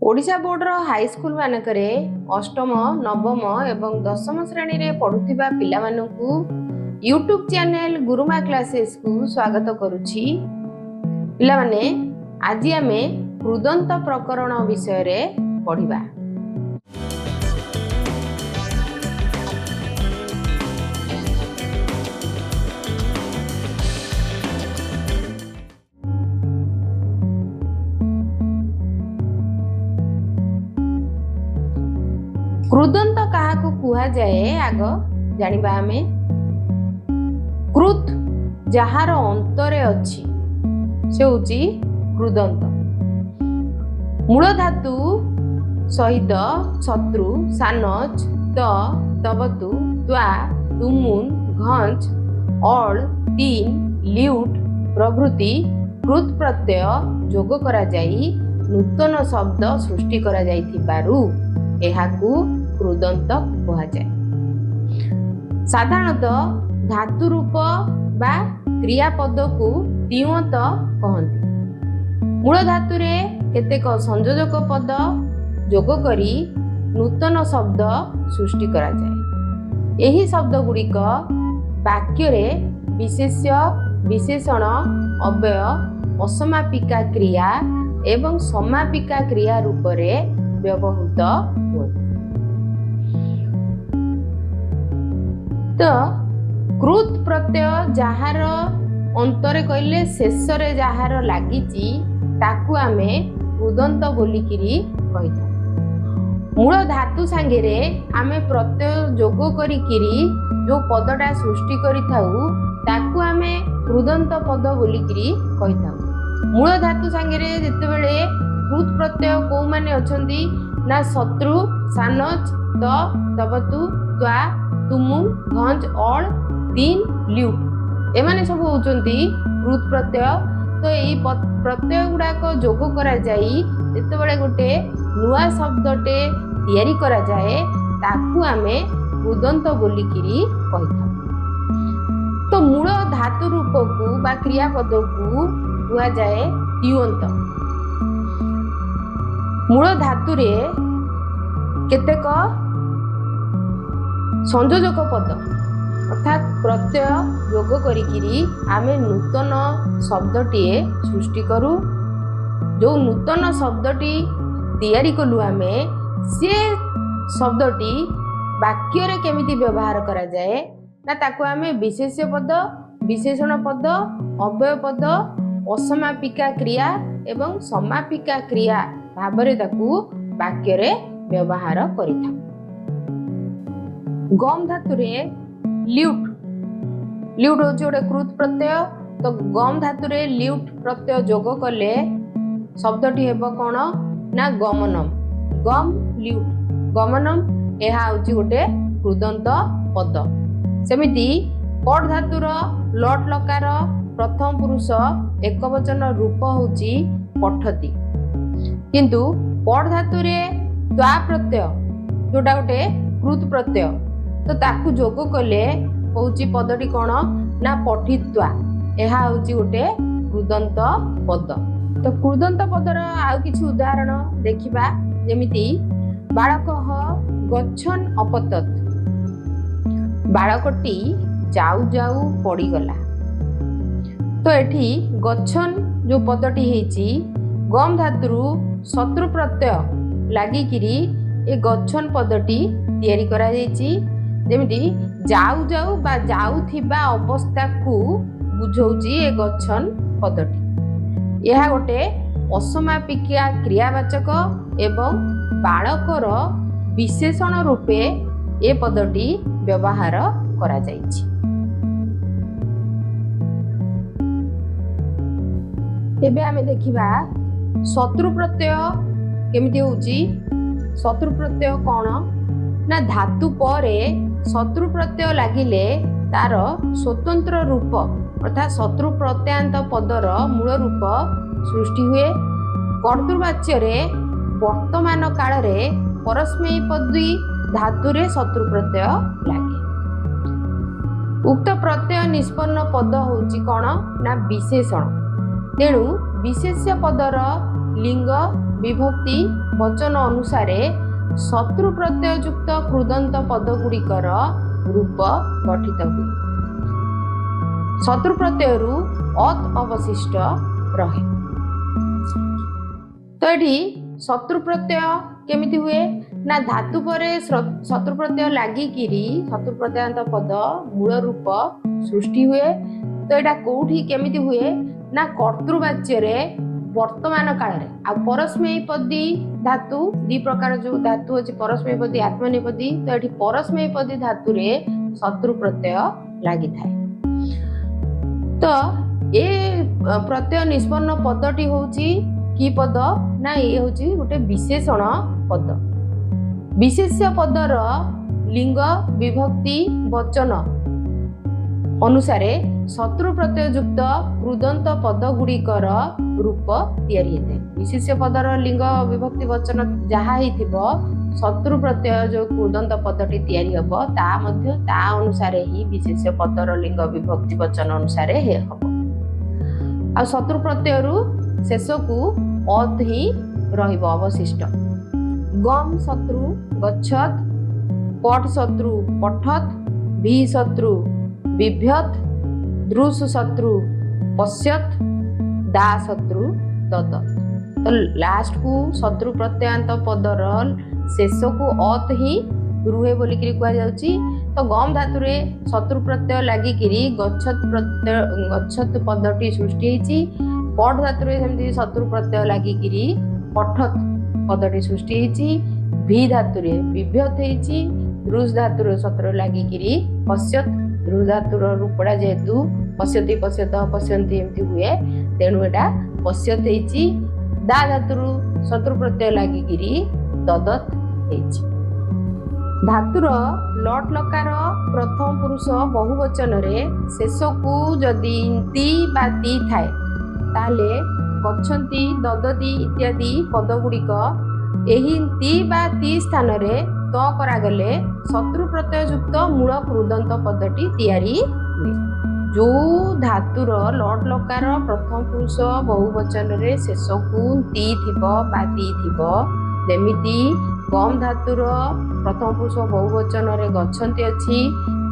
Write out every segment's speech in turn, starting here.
Odisha border high school मानकरे अष्टम नवम एवं दशम श्रेणी रे पढ़ुथिबा पिला मानकु यूट्यूब चैनल गुरुमा क्लासेस को स्वागत करुछि। पिला माने आज आमे कृदंत प्रकरण विषय रे पढ़िबा। कृदंत काहाकु कुहा जाए आग जानिबा आमे। कृत जहार अंतरे अछि से होची कृदंत। मूल धातु सहित शत्रु सानच त तबतु त्वा तुमुन घंच अल तीन ल्यूट प्रभृति कृत प्रत्यय जोग करा जाई नूतन शब्द सृष्टि करा जाइथिबारु एहाकु कृदंत कहा जाए। साधारणतः धातु रूप बा क्रियापद को तिवंत कहती। मूल धातु रे केतेक संयोजक पद जोग करी नूतन शब्द सृष्टि करा जाए। एही शब्द गुड़िक वाक्य रे विशेष्य विशेषण अव्यय असमापिका क्रिया एवं समापिका क्रिया रूप रे व्यवहृत होती। तो कृत प्रत्यय जहार अंतरे कहले शेष रे जहार लागिची ताकू आमे कृदंत बोलिकिरी कहिता। मूल धातु सांगेरे आमे प्रत्यय जोग करिकिरी जो पदटा सृष्टि करिथाउ ताकू आमे कृदंत पद बोलिकिरी कहिथाउ। मूल धातु सांगेरे जेतेबेले कृत प्रत्यय को माने अछंती ना शत्रु सानच त तबतु त्वा तुमु घंच अल तीन ल्यूट एमाने सब होचंती कृत प्रत्यय। तो एई प्रत्यय गुडाक जोग करा जाई जेतेबेले गोटे नुआ शब्दटे तयारी करा जाए ताकू आमे कृदंत बोलिकिरी कहिथा। तो मूल धातु रूप को बा क्रियापद को हुआ जाए तिवंत। मूल धातु रे केतेक संयोजक पद अर्थात प्रत्यय जोग करिकिरी आमे नूतन शब्दटीए सृष्टि करू। जो नूतन शब्दटी तैयारी कलु आमे से शब्दटी वाक्य रे केमिति व्यवहार करा जाए ना ताको आमे विशेष्य पद विशेषण पद अव्यय पद असमापिका क्रिया एवं समापिका क्रिया भाबरे ताकू वाक्य रे व्यवहार करिथा। गम धातु रे ल्यूट ल्यूट होची गोटे कृत प्रत्यय। तो गम धातु रे ल्यूट प्रत्यय जोग कले शब्दटी हेबो कोन ना गमनम। गम ल्यूट गमनम एहा होची गोटे कृदंत पद। सेमिति पड धातुर लट लकार प्रथम पुरुष एकवचन रूप होची पठति। किंतु पड धातु रे त्वा प्रत्यय जोटा गोटे कृत प्रत्यय तो ताकू जोग कले होची पदटी कोन ना पठित्वा एहा होची गोटे कृदंत पद। तो कृदंत पदर आउ किछि उदाहरण देखिबा जेमिति बालकः गच्छन अपतत बालकटी जाऊ जाऊ पड़ी गला। तो एठी गच्छन जो पदटी हेची गम धातुरु शत्रु प्रत्यय लागिकिरी ए गच्छन पदटी तयारी करा जायछि। जेमिति जाऊ जाऊ बा जाउथिबा अवस्था को बुझौछि ए गच्छन पदटी। यह गोटे असमापिका क्रियावाचक एवं बालकर विशेषण रूपे ए पदटी व्यवहार करा जायछि। एबे आमे देखिबा शत्रु प्रत्यय केमिति होउछि। शत्रु प्रत्यय कोन ना धातु परे शत्रु प्रत्यय लागिले तार स्वतंत्र रूप अर्थात शत्रु प्रत्यांत पदर मूल रूप सृष्टि हुए। कर्तृवाच्य रे वर्तमान काल रे परस्मैपदी पदी धातु रे शत्रु प्रत्यय लागे। उक्त प्रत्यय निष्पन्न पद होउछि कोन ना विशेषण। तेणु विशेष्य पदर लिंग विभक्ति वचन अनुसार शत्रु प्रत्यय युक्त कृदंत पद गुड़िकर रूप गठित हुए। शत्रु प्रत्यय रु अत अवशिष्ट रहे। तो ये शत्रु प्रत्यय केमिति हुए ना धातु पर शत्रु प्रत्यय लागिकिरी शत्रु प्रत्ययांत पद मूल रूप सृष्टि हुए। तो यहाँ कौटी केमिति हुए ना कर्तृवाच्य रे वर्तमान काल रे आ परस्मैपदी धातु दी प्रकार जो धातु अछि परस्मैपदी आत्मनेपदी। तो ये परस्मैपदी धातु रे शत्रु प्रत्यय लागि थाए। तो ए प्रत्यय निष्पन्न पदटी होउची की पद ना ये होउची गोटे विशेषण पद। विशेष्य पदर लिंग विभक्ति वचन अनुसार शत्रु प्रत्यय युक्त कृदंत पद गुड़िकर रूप तैयारी होता है। विशेष्य पदर लिंग विभक्ति वचन जहाँ हिथिबो शत्रु प्रत्यय जो कृदंत पदटी तैयारी हबो ता मध्य ता अनुसार ही विशेष्य पदर लिंग विभक्ति वचन अनुसार हे हबो। आ शत्रु प्रत्यय रु शेष को अत ही रहिबो अवशिष्ट। गम शत्रु गच्छत, पट शत्रु पठत, भी शत्रु बिभ्यत, दृश शत्रु पश्यत, दा शत्रु ददत। तो लास्ट को शत्रु प्रत्ययांत पदर शेष को अत ही रुहे बोलिकी कह जाउची। तो गम धातु रे शत्रु प्रत्यय लागिकी गच्छत पदटी सृष्टि होती। पट धातु रे सेमती शत्रु प्रत्यय लागिकी पठत पदटी सृष्टि होती। भी धातु रे बिभ्यत होती। दृश धातु रे शत्रु लागिकी पश्यत दृश धातुर रूपड़ा जेहेतु पश्यति पश्यत पश्यन्ति एमती हुए तेणु एटा पश्यत होती। दा धातुरु शत्रु प्रत्यय लागिकी ददत होती। धातुर लट लकार प्रथम पुरुष बहुवचन रे शेष को जदि ती बा ती थाए ताले गच्छन्ति ददति इत्यादि पद गुड़िक एही ती बा ती स्थान रे त करागले शत्रु प्रत्यय युक्त मूल कृदंत पदटी तैयारी हुए। जो धातुर लट लकार प्रथम पुरुष बहुवचन रे शेष को ती थिबो बा ती थिबो जेमिति गम धातुर प्रथम पुरुष बहुवचन रे गच्छन्ति अछि।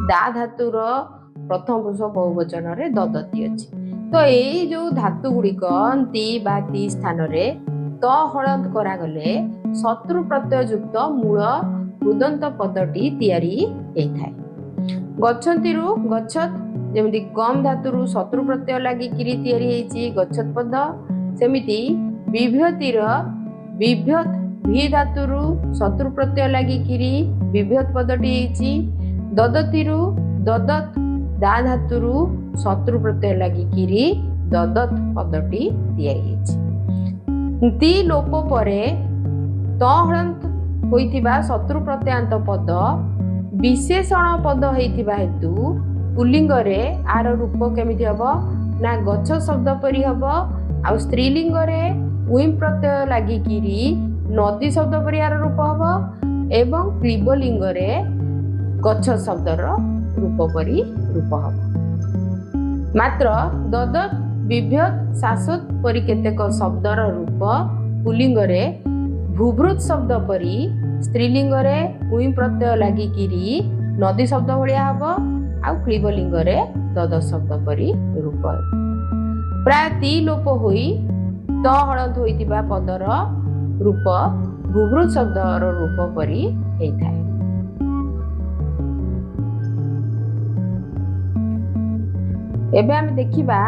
दा धातुर प्रथम पुरुष बहुवचन रे ददति अछि। तो एई जो धातु गुड़िक ती बा ती स्थान रे त हलंत करागले शत्रु प्रत्यय युक्त मूल कृदंत पदटी तैयारी होइथाय। गच्छन्ति रु गच्छत जेमिति गम धातुरु शत्रु प्रत्यय लागिकी तैयारी होइछि गच्छत पद। सेमिति विभ्यतिर विभ्यत भी धातुरु शत्रु प्रत्यय लागिकी विभ्यत पदटी होइछि। ददतिरु ददत दा धातुरु शत्रु प्रत्यय लागिकी ददत पदटी तैयारी होइछि। ती लोप परे त हलंत होइथिबा शत्रु प्रत्ययांत पद विशेषण पद होइथिबा हेतु पुल्लिंग रे आर रूप केमिति हबो ना गच्छ शब्द परि हबो। आ स्त्रीलिंग रे उइम प्रत्यय लागिकी नदी शब्द परि आर रूप हबो एवं क्लीबलिंग रे गच्छ शब्दर रूप परि रूप हबो। मात्र ददत बिभ्यत शाश्वत परि केतेक शब्दर रूप पुल्लिंग रे भूभृत शब्द परि स्त्रीलिंग रे उइम प्रत्यय लागिकी नदी शब्द भलिया हबो आ क्लीबलिंग रे दद शब्द परि रूप प्राय ती लोप होई त हलंत होइतिबा पदर रूप भूभृत शब्दर रूप परि हेइथाय। एबे हम देखिबा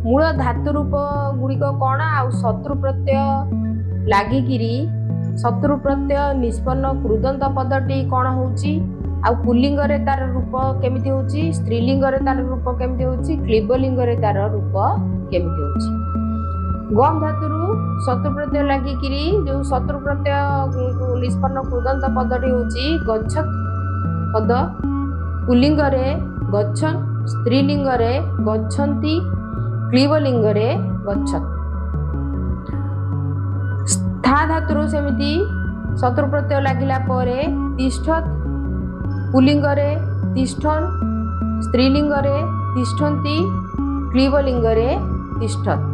मूल धातु रूप गुड़िक कौन आ शत्रु प्रत्यय लागिकी शत्रु प्रत्यय निष्पन्न कृदंत पदटी कौन होउची आ पुल्लिंग रे तार रूप केमिति होउची स्त्रीलिंग रे तार रूप केमिति होउची क्लीबलिंग रे तार रूप केमिति होउची। गम धातुरु शत्रु प्रत्यय लागिकी जो शत्रु प्रत्यय निष्पन्न कृदंत पदटी होउची गच्छत पद। पुल्लिंग रे गच्छन स्त्रीलिंग रे गच्छन्ति क्लीबलिंग रे गच्छत। स्था धातुरु सेमिति शत्रु प्रत्यय लागिला परे तिष्ठत पुल्लिंग रे तिष्ठन स्त्रीलिंग रे तिष्ठन्ति क्लीबलिंग रे तिष्ठत।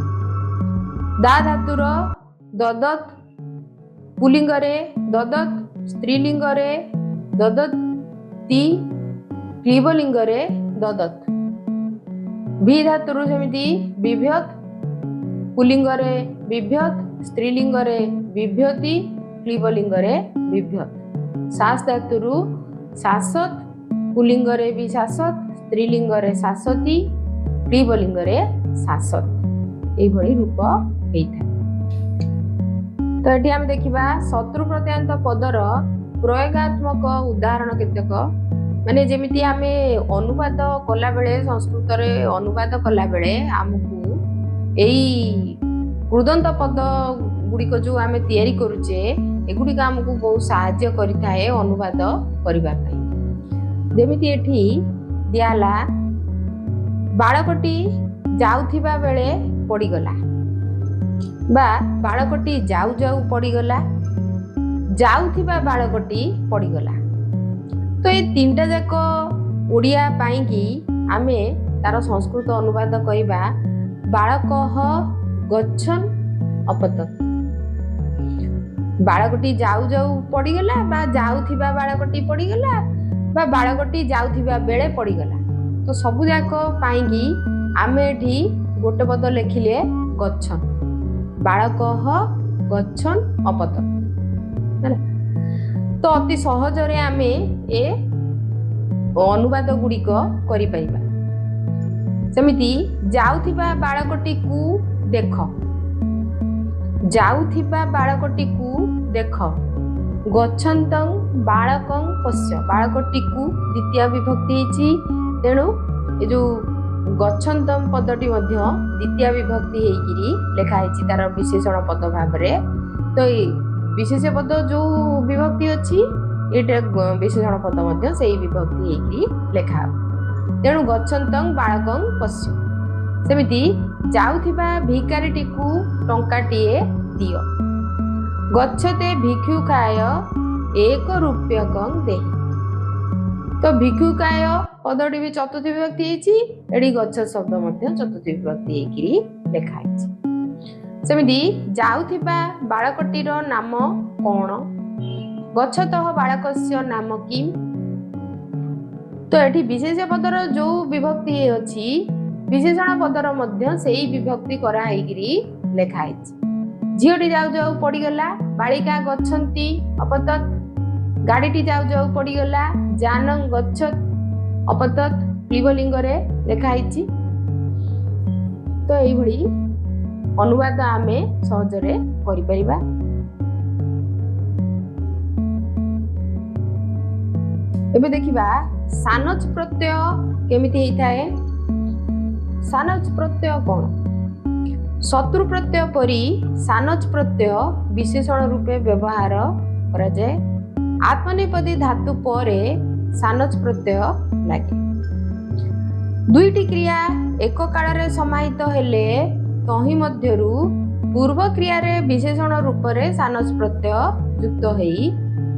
दा धातुर ददत पुल्लिंगरे ददत्, स्त्रीलिंगरे ददति, क्लीबलिंगरे ददत्। भी धातुरु सेमिति बिभ्यत्, पुल्लिंगरे बिभ्यत्, स्त्रीलिंगरे बिभ्यति, क्लीबलिंगरे बिभ्यत्। सास धातुरु शासत्, पुल्लिंगरे भी शासत्, स्त्रीलिंगरे शासति, क्लीबलिंगरे शासत्। एई भଳି रूप हेइथा। तो एठी हम देखिबा शत्रु प्रत्ययान्त पदर प्रयोगात्मक उदाहरण केतेक। माने जेमिति आमे अनुवाद कला बेले संस्कृत रे अनुवाद कला बेले हमकु एई कृदंत पद गुड़िक जो आमे तैयारी करूचे एगुड़िक आमको बहुत साहाय्य करिथाए अनुवाद करिबा पई। जेमिति एठी दियाला बाळकटी जाउथिबा बेले पडिगला बा बाळकटी जाउ जाउ पडिगला, जाउथिबा बाळकटी पडिगला। तो ये तीनटा जाक ओडिया पाई कि आमे तार संस्कृत अनुवाद करिबा बाळकः गच्छन् अपतत्। बाळकटी जाउ जाउ पडिगला बा जाउथिबा बाळकटी पडिगला बा बाळकटी जाउथिबा बेले पडिगला। तो सबु जाक पाई कि आमे एठी गोटे पद लेखिले गच्छन्, बाळकः गच्छन् अपतत्। तो अति सहजरे आमे ए अनुवाद गुड़िक करि परिबा। सेमिति जाउथिबा बाळकटी को देख, जाउथिबा बाळकटी को देख, गच्छन्तं बाळकं पश्य। बाळकटी को द्वितीय विभक्ति हेछि, तेणु ए जो गच्छन्तं पदटी मध्य द्वितीय विभक्ति हेइकिरी लेखा हेछि तार विशेषण पद भाबरे। तो विशेष पद जो विभक्ति अच्छी ये विशेषण पद मध्य सेही विभक्ति हेइकिरी लेखा। तेणु गच्छन्तं बाळकं पश्य। सेमिति जाउथिबा भिकारीटी को टंकाटिए दियो, गच्छते भिक्षुकाय 1 रूप्यकं देहि। तो भिक्षुकाय पदटी भी चतुर्थ विभक्ति हेछि, एडी गच्छ शब्द मध्य चतुर्थ विभक्ति हेइकिरी लेखा हेछि। सेमिति जाउथिबा बाळकटीर नाम कोण, गच्छतः बाळकस्य नाम किम। तो एठी विशेष पदर जो विभक्ति अछि विशेषण पदर मध्य सेही विभक्ति करा हेइकिरी लेखा हेछि। झियोटी जाउ जाउ पडिगला, बालिका गच्छन्ति अपतत्, गाडीटी जाउ जाउ पडिगला, जानं गच्छत् अपतत्, क्लीबलिंगरे लेखा हेछि। तो एई भଳି अनुवाद आमे सहजरे करि परिबा। एबे देखिबा सानच प्रत्यय केमिति हेइथाए। सानच प्रत्यय कोन? शत्रु प्रत्यय परि सानच प्रत्यय विशेषण रूपे व्यवहार करा जाय। आत्मनेपदी धातु परे सानच प्रत्यय लागे। दुईटी क्रिया एक काल रे समाहित हेले तही मध्यरु पूर्व क्रिया रे विशेषण रूप रे सानच प्रत्यय युक्त हेई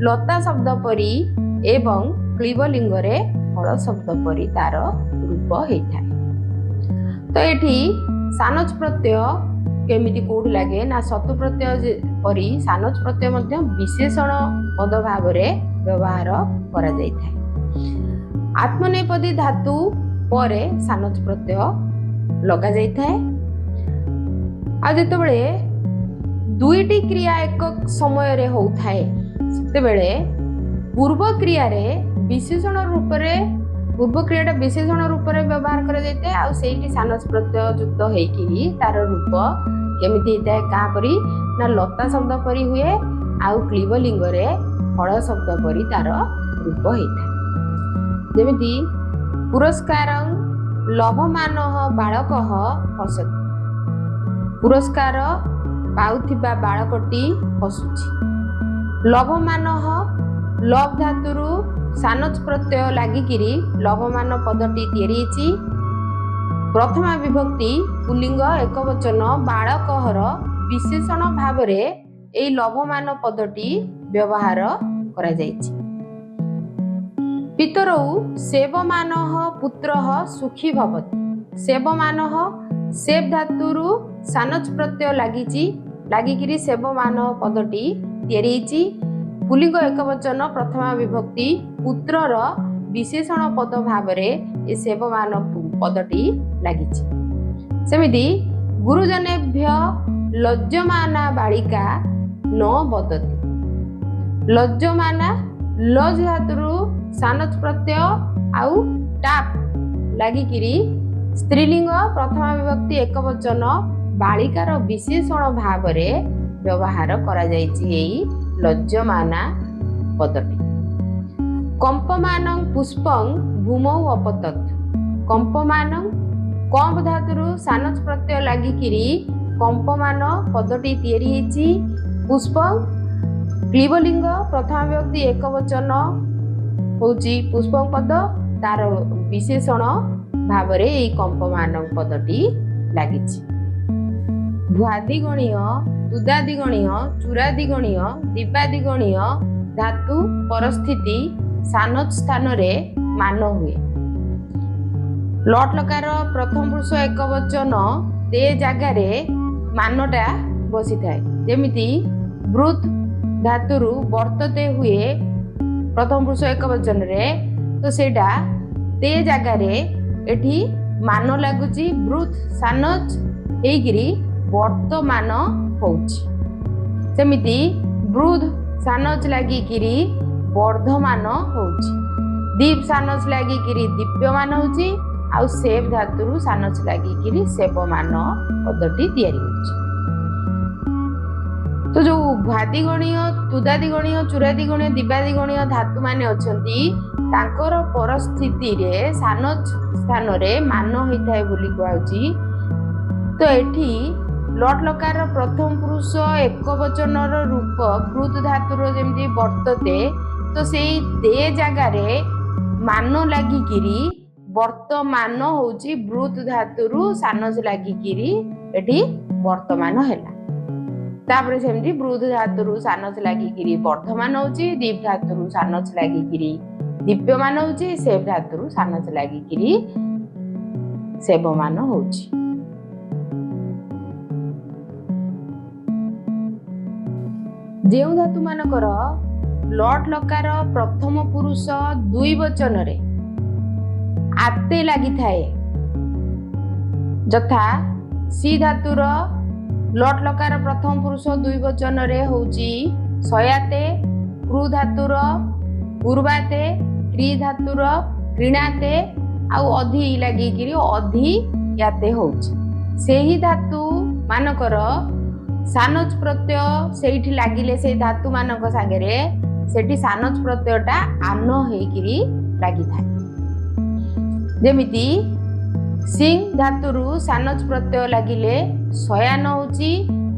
लता शब्द परि एवं क्लीबलिंग रे फल शब्द परि तार रूप हेइथाय। तो एठी सानच प्रत्यय केमिति कोड लागे ना शत्रु प्रत्यय परि सानच प्रत्यय मध्य विशेषण पद भाव रे व्यवहार करा जायथाय। आत्मनेपदी धातु परे सानच प्रत्यय लगा जायथाय। आ जेतेबेले दुईटी क्रिया एक समय रे होउथाय सेतेबेले पूर्व क्रिया रे विशेषण रूप रे पूर्व क्रियाटा विशेषण रूप रे व्यवहार करा जायते आ सेठी सानच प्रत्यय युक्त हेइकिरी तार रूप केमिति हेइताय का परि ना लता शब्द परि हुए आ क्लीबलिंग रे फल शब्द परि तार रूप हेइताय। जेमिति पुरस्कारं लभमानः बालकः हसति। पुरस्कार पाउथिबा बालकटी हसुछि। लभमानः लभ धातुरु सानच प्रत्यय लागिकिरी लभमान पदटी तैयारी हेछि। प्रथमा विभक्ति पुल्लिंग एकवचन बालकहर विशेषण भाव रे एई लभमान पदटी व्यवहार करा जायछि। पितरौ सेवमानः पुत्रः सुखी भवति। सेवमानः सेव धातुरु सानच प्रत्यय लागिछि लागिकिरी सेवमान पदटी ତିଆରି ହେଇଛି। ପୁଲିଙ୍ଗ ଏକବଚନ ପ୍ରଥମା ବିଭକ୍ତି ପୁତ୍ରର ବିଶେଷଣ ପଦ ଭାବରେ ଏ ସେବମାନ ପଦଟି ଲାଗିଛି। ସେମିତି ଗୁରୁଜନେଭ୍ୟ ଲଜ୍ଜମାନା ବାଳିକା ନ ବଦତି। ଲଜ୍ଜମାନା ଲଜ୍ ଧାତୁରୁ ସାନଚ ପ୍ରତ୍ୟୟ ଆଉ ଟାପ୍ ଲାଗିକିରି ସ୍ତ୍ରୀଲିଙ୍ଗ ପ୍ରଥମା ବିଭକ୍ତି ଏକବଚନ ବାଳିକାର ବିଶେଷଣ ଭାବରେ ବ୍ୟବହାର କରାଯାଇଛି ଏଇ ଲଜ୍ଜମାନା ପଦଟି। କମ୍ପମାନଂ ପୁଷ୍ପଂ ଭୂମୌ ଅପତତ୍। କମ୍ପମାନଂ କମ୍ପ ଧାତୁରୁ ସାନଚ ପ୍ରତ୍ୟୟ ଲାଗିକିରି କମ୍ପମାନ ପଦଟି ତିଆରି ହେଇଛି। ପୁଷ୍ପଂ କ୍ଲିବଲିଙ୍ଗ ପ୍ରଥମା ବିଭକ୍ତି ଏକବଚନ ହଉଛି ପୁଷ୍ପଂ ପଦ, ତାର ବିଶେଷଣ ଭାବରେ ଏଇ କମ୍ପମାନ ପଦଟି ଲାଗିଛି। ଭ୍ୱାଦିଗଣୀୟ, ତୁଦାଦିଗଣୀୟ, ଚୂରାଦିଗଣୀୟ, ଦିବାଦିଗଣୀୟ ଧାତୁ ପରସ୍ଥିତି ସାନଚ ସ୍ଥାନରେ ମାନ ହୁଏ। ଲଟ୍ ଲକାର ପ୍ରଥମ ପୁରୁଷ ଏକବଚନ ତେ ଜାଗାରେ ମାନଟା ବସିଥାଏ। ଯେମିତି ବୃତ୍ ଧାତୁରୁ ବର୍ତ୍ତତେ ହୁଏ ପ୍ରଥମ ପୁରୁଷ ଏକବଚନରେ, ତ ସେଇଟା ତେ ଜାଗାରେ ଏଠି ମାନ ଲାଗୁଛି, ବୃତ୍ ସାନଚ ହେଇକିରି ବର୍ତ୍ତମାନ ହଉଛି। ସେମିତି ବୃଦ୍ଧ ସାନଚ ଲାଗିକିରି ବର୍ଦ୍ଧମାନ ହଉଛି। ଦୀପ ସାନଚ ଲାଗିକିରି ଦୀପ୍ୟମାନ ହଉଛି। ଆଉ ସେବ ଧାତୁରୁ ସାନଚ ଲାଗିକିରି ସେବମାନ ପଦଟି ତିଆରି ହଉଛି। ତ ଯୋଉ ଭ୍ୱାଦିଗଣୀୟ, ତୁଦାଦିଗଣୀୟ, ଚୂରାଦିଗଣୀୟ, ଦିବାଦିଗଣୀୟ ଧାତୁ ମାନେ ଅଛନ୍ତି ତାଙ୍କର ପରିସ୍ଥିତିରେ ସାନଚ ସ୍ଥାନରେ ମାନ ହେଇଥାଏ ବୋଲି କୁହାଯାଉଛି। ତ ଏଠି ଲଟ୍ ଲକାର ପ୍ରଥମ ପୁରୁଷ ଏକବଚନର ରୂପ ବୃତ୍ ଧାତୁର ଯେମିତି ବର୍ତ୍ତତେ, ତ ସେଇ ତେ ଜାଗାରେ ମାନ ଲାଗିକିରି ବର୍ତ୍ତମାନ ହଉଛି ବୃତ୍ ଧାତୁରୁ ସାନଚ ଲାଗିକିରି ଏଠି ବର୍ତ୍ତମାନ ହେଲା। ତାପରେ ସେମିତି ବୃଦ୍ଧ ଧାତୁରୁ ସାନଚ ଲାଗିକିରି ବର୍ଦ୍ଧମାନ ହଉଛି, ଦୀପ ଧାତୁରୁ ସାନଚ ଲାଗିକିରି ଦୀପ୍ୟମାନ ହଉଛି, ସେବ ଧାତୁରୁ ସାନଚ ଲାଗିକିରି ସେବମାନ ହଉଛି। ଯେଉଁ ଧାତୁ ମାନଙ୍କର ଲଟ୍ ଲକାର ପ୍ରଥମ ପୁରୁଷ ଦୁଇ ବଚନରେ ଆତେ ଲାଗିଥାଏ, ଯଥା ସି ଧାତୁର ଲଟ୍ ଲକାର ପ୍ରଥମ ପୁରୁଷ ଦୁଇ ବଚନରେ ହଉଛି ସୟାତେ, କୃ ଧାତୁର ପୂର୍ବାତେ, କ୍ରି ଧାତୁର କ୍ରୀଣାତେ ଆଉ ଅଧି ଲାଗିକିରି ଅଧିୟାତେ ହଉଛି। ସେହି ଧାତୁ ମାନଙ୍କର ସାନଚ ପ୍ରତ୍ୟୟ ସେଇଠି ଲାଗିଲେ ସେଇ ଧାତୁ ମାନଙ୍କ ସାଙ୍ଗରେ ସେଠି ସାନଚ ପ୍ରତ୍ୟୟଟା ଆନ ହେଇକିରି ଲାଗିଥାଏ। ଯେମିତି ସିଂ ଧାତୁରୁ ସାନଚ ପ୍ରତ୍ୟୟ ଲାଗିଲେ ଶୟାନ ହଉଛି,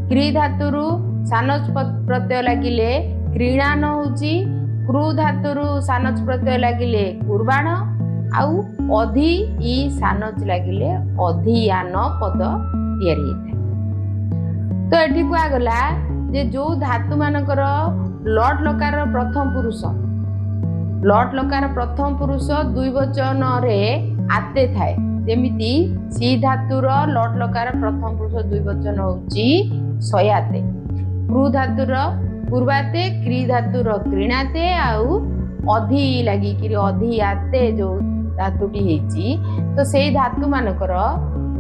କ୍ରି ଧାତୁରୁ ସାନଚ ପ୍ରତ୍ୟୟ ଲାଗିଲେ କ୍ରୀଣାନ ହଉଛି, କୃ ଧାତୁରୁ ସାନଚ ପ୍ରତ୍ୟୟ ଲାଗିଲେ କୁର୍ବାଣ ଆଉ ଅଧି ଇ ସାନଚ ଲାଗିଲେ ଅଧିୟାନ ପଦ ତିଆରି ହେଇଥାଏ। ତ ଏଠି କୁହାଗଲା ଯେ ଯୋଉ ଧାତୁ ମାନଙ୍କର ଲଟ୍ ଲକାର ପ୍ରଥମ ପୁରୁଷ, ଲଟ୍ ଲକାର ପ୍ରଥମ ପୁରୁଷ ଦୁଇ ବଚନରେ ଆତେ ଥାଏ। ଯେମିତି ସି ଧାତୁର ଲଟ୍ ଲକାର ପ୍ରଥମ ପୁରୁଷ ଦୁଇ ବଚନ ହଉଛି ସୟାତେ, କୃ ଧାତୁର ପୂର୍ବାତେ, କ୍ରି ଧାତୁର କ୍ରୀଣାତେ ଆଉ ଅଧି ଲାଗିକିରି ଅଧିୟାତେ ଯୋଉ ଧାତୁଟି ହେଇଛି, ତ ସେଇ ଧାତୁ ମାନଙ୍କର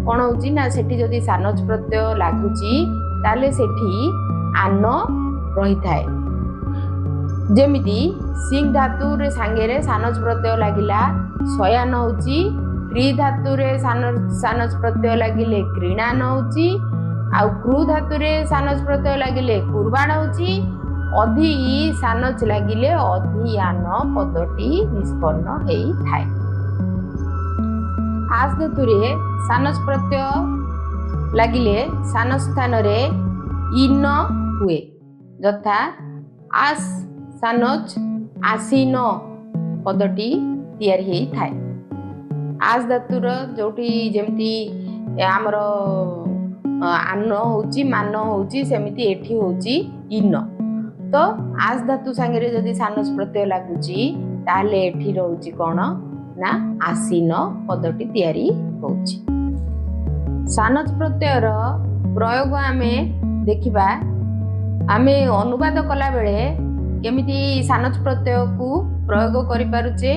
କଣ ହଉଛି ନା ସେଠି ଯଦି ସାନଚ ପ୍ରତ୍ୟୟ ଲାଗୁଛି ତାହେଲେ ସେଠି ଆନ ରହିଥାଏ। ଯେମିତି ସିଂ ଧାତୁରେ ସାଙ୍ଗରେ ସାନଚ ପ୍ରତ୍ୟୟ ଲାଗିଲା ଶୟାନ ହଉଛି, କ୍ରି ଧାତୁରେ ସାନଚ ପ୍ରତ୍ୟୟ ଲାଗିଲେ କ୍ରୀଣାନ ହଉଛି, ଆଉ କୃ ଧାତୁରେ ସାନଚ ପ୍ରତ୍ୟୟ ଲାଗିଲେ କୁର୍ବାଣ ହଉଛି, ଅଧି ଇ ସାନଚ ଲାଗିଲେ ଅଧିୟାନ ପଦଟି ନିଷ୍ପନ୍ନ ହେଇଥାଏ। ଆସ୍ ଧାତୁରେ ସାନଚ ପ୍ରତ୍ୟୟ ଲାଗିଲେ ସାନ ସ୍ଥାନରେ ଇନ ହୁଏ, ଯଥା ଆସ୍ ସାନଚ ଆସୀନ ପଦଟି ତିଆରି ହେଇଥାଏ। ଆସ୍ ଧାତୁର ଯୋଉଠି ଯେମିତି ଆମର ଆନ ହଉଛି ମାନ ହଉଛି, ସେମିତି ଏଠି ହଉଛି ଇନ। ତ ଆସ୍ ଧାତୁ ସାଙ୍ଗରେ ଯଦି ସାନଚ ପ୍ରତ୍ୟୟ ଲାଗୁଛି ତାହେଲେ ଏଠି ରହୁଛି କଣ ନା ଆସୀନ ପଦଟି ତିଆରି ହଉଛି। ସାନଚ ପ୍ରତ୍ୟୟର ପ୍ରୟୋଗ ଆମେ ଦେଖିବା। आमे अनुवाद कला बेले केमिति सानच प्रत्यय को प्रयोग करि पारुचे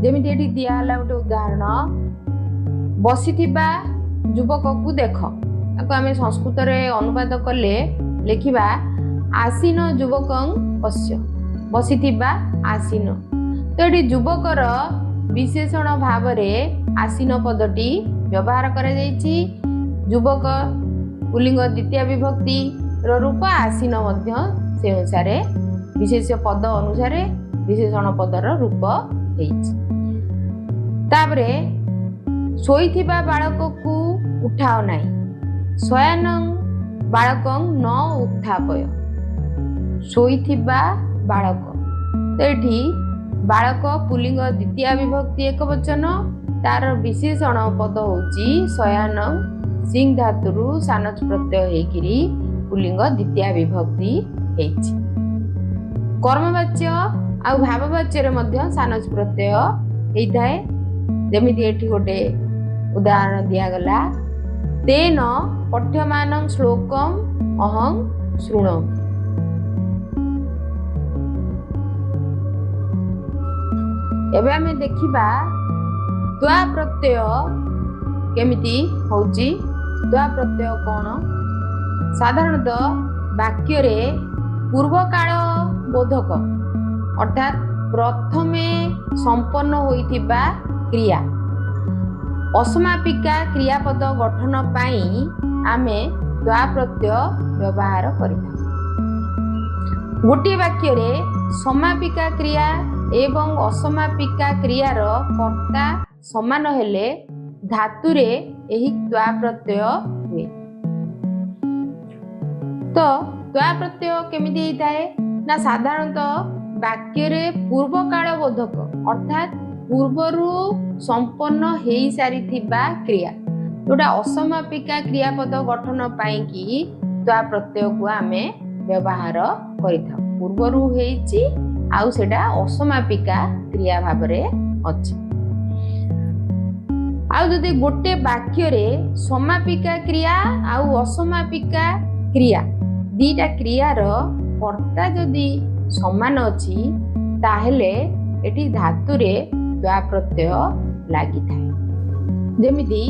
जेमिति एठी दिया हला गोटे उदाहरण बसिथिबा युवक को देख ताको आमे संस्कृत रे अनुवाद कले लेखिबा आसीन युवकं पश्य बसिथिबा आसीन तो एठी युवकर विशेषण भाव रे आसीन पदटी व्यवहार करा जायछि युवक पुल्लिंग द्वितीय विभक्ति रो रूप आसीन मध्य से अनुसार विशेष पद अनुसार विशेषण पदर रूप हेछि तापरे सोईथिबा बालक को उठाओ नाही शयन बालकं न उत्थापय सोईथिबा बालक तो एठी बालक पुल्लिंग द्वितीय विभक्ति एक वचन तार विशेषण पद होची शयन सिंह धातुरु सानच प्रत्यय हेकिरी पुल्लिंग द्वितीय विभक्ति हेछि कर्मवाच्य आ भाववाच्य रे मध्य सानच प्रत्यय हेइथाय जेमिति एठी गोटे उदाहरण दिया गला तेन पठ्यमानं श्लोकम अहं शृणोमि एबे आमे देखिबा द्वा प्रत्यय केमिति होउची द्वा प्रत्यय कोन साधारणतः वाक्य रे पूर्व काल बोधक अर्थात प्रथमे संपन्न होइथिबा क्रिया असमापिका क्रियापद गठन पाई आमे द्वा प्रत्यय व्यवहार करिथा गोटे वाक्य रे समापिका क्रिया एवं असमापिका क्रियार कर्ता समान हेले धातु रे एही द्वा प्रत्यय हुए तो द्वा प्रत्यय केमिति हेइताए ना साधारणतः वाक्य रे पूर्व काल बोधक अर्थात पूर्वरु संपन्न हेई सारिथिबा क्रिया जोटा असमापिका क्रियापद गठन पाई कि द्वा प्रत्यय को आमे व्यवहार करिथा पूर्वरु हेइची आउ सेटा असमापिका क्रिया भाव रे अछि आउ जदि गोटे वाक्य रे समापिका क्रिया आउ असमापिका क्रिया दीटा क्रियार कर्ता जदि समान अछि ताहेले एठी धातु रे द्वा प्रत्यय लागि थाए जेमिति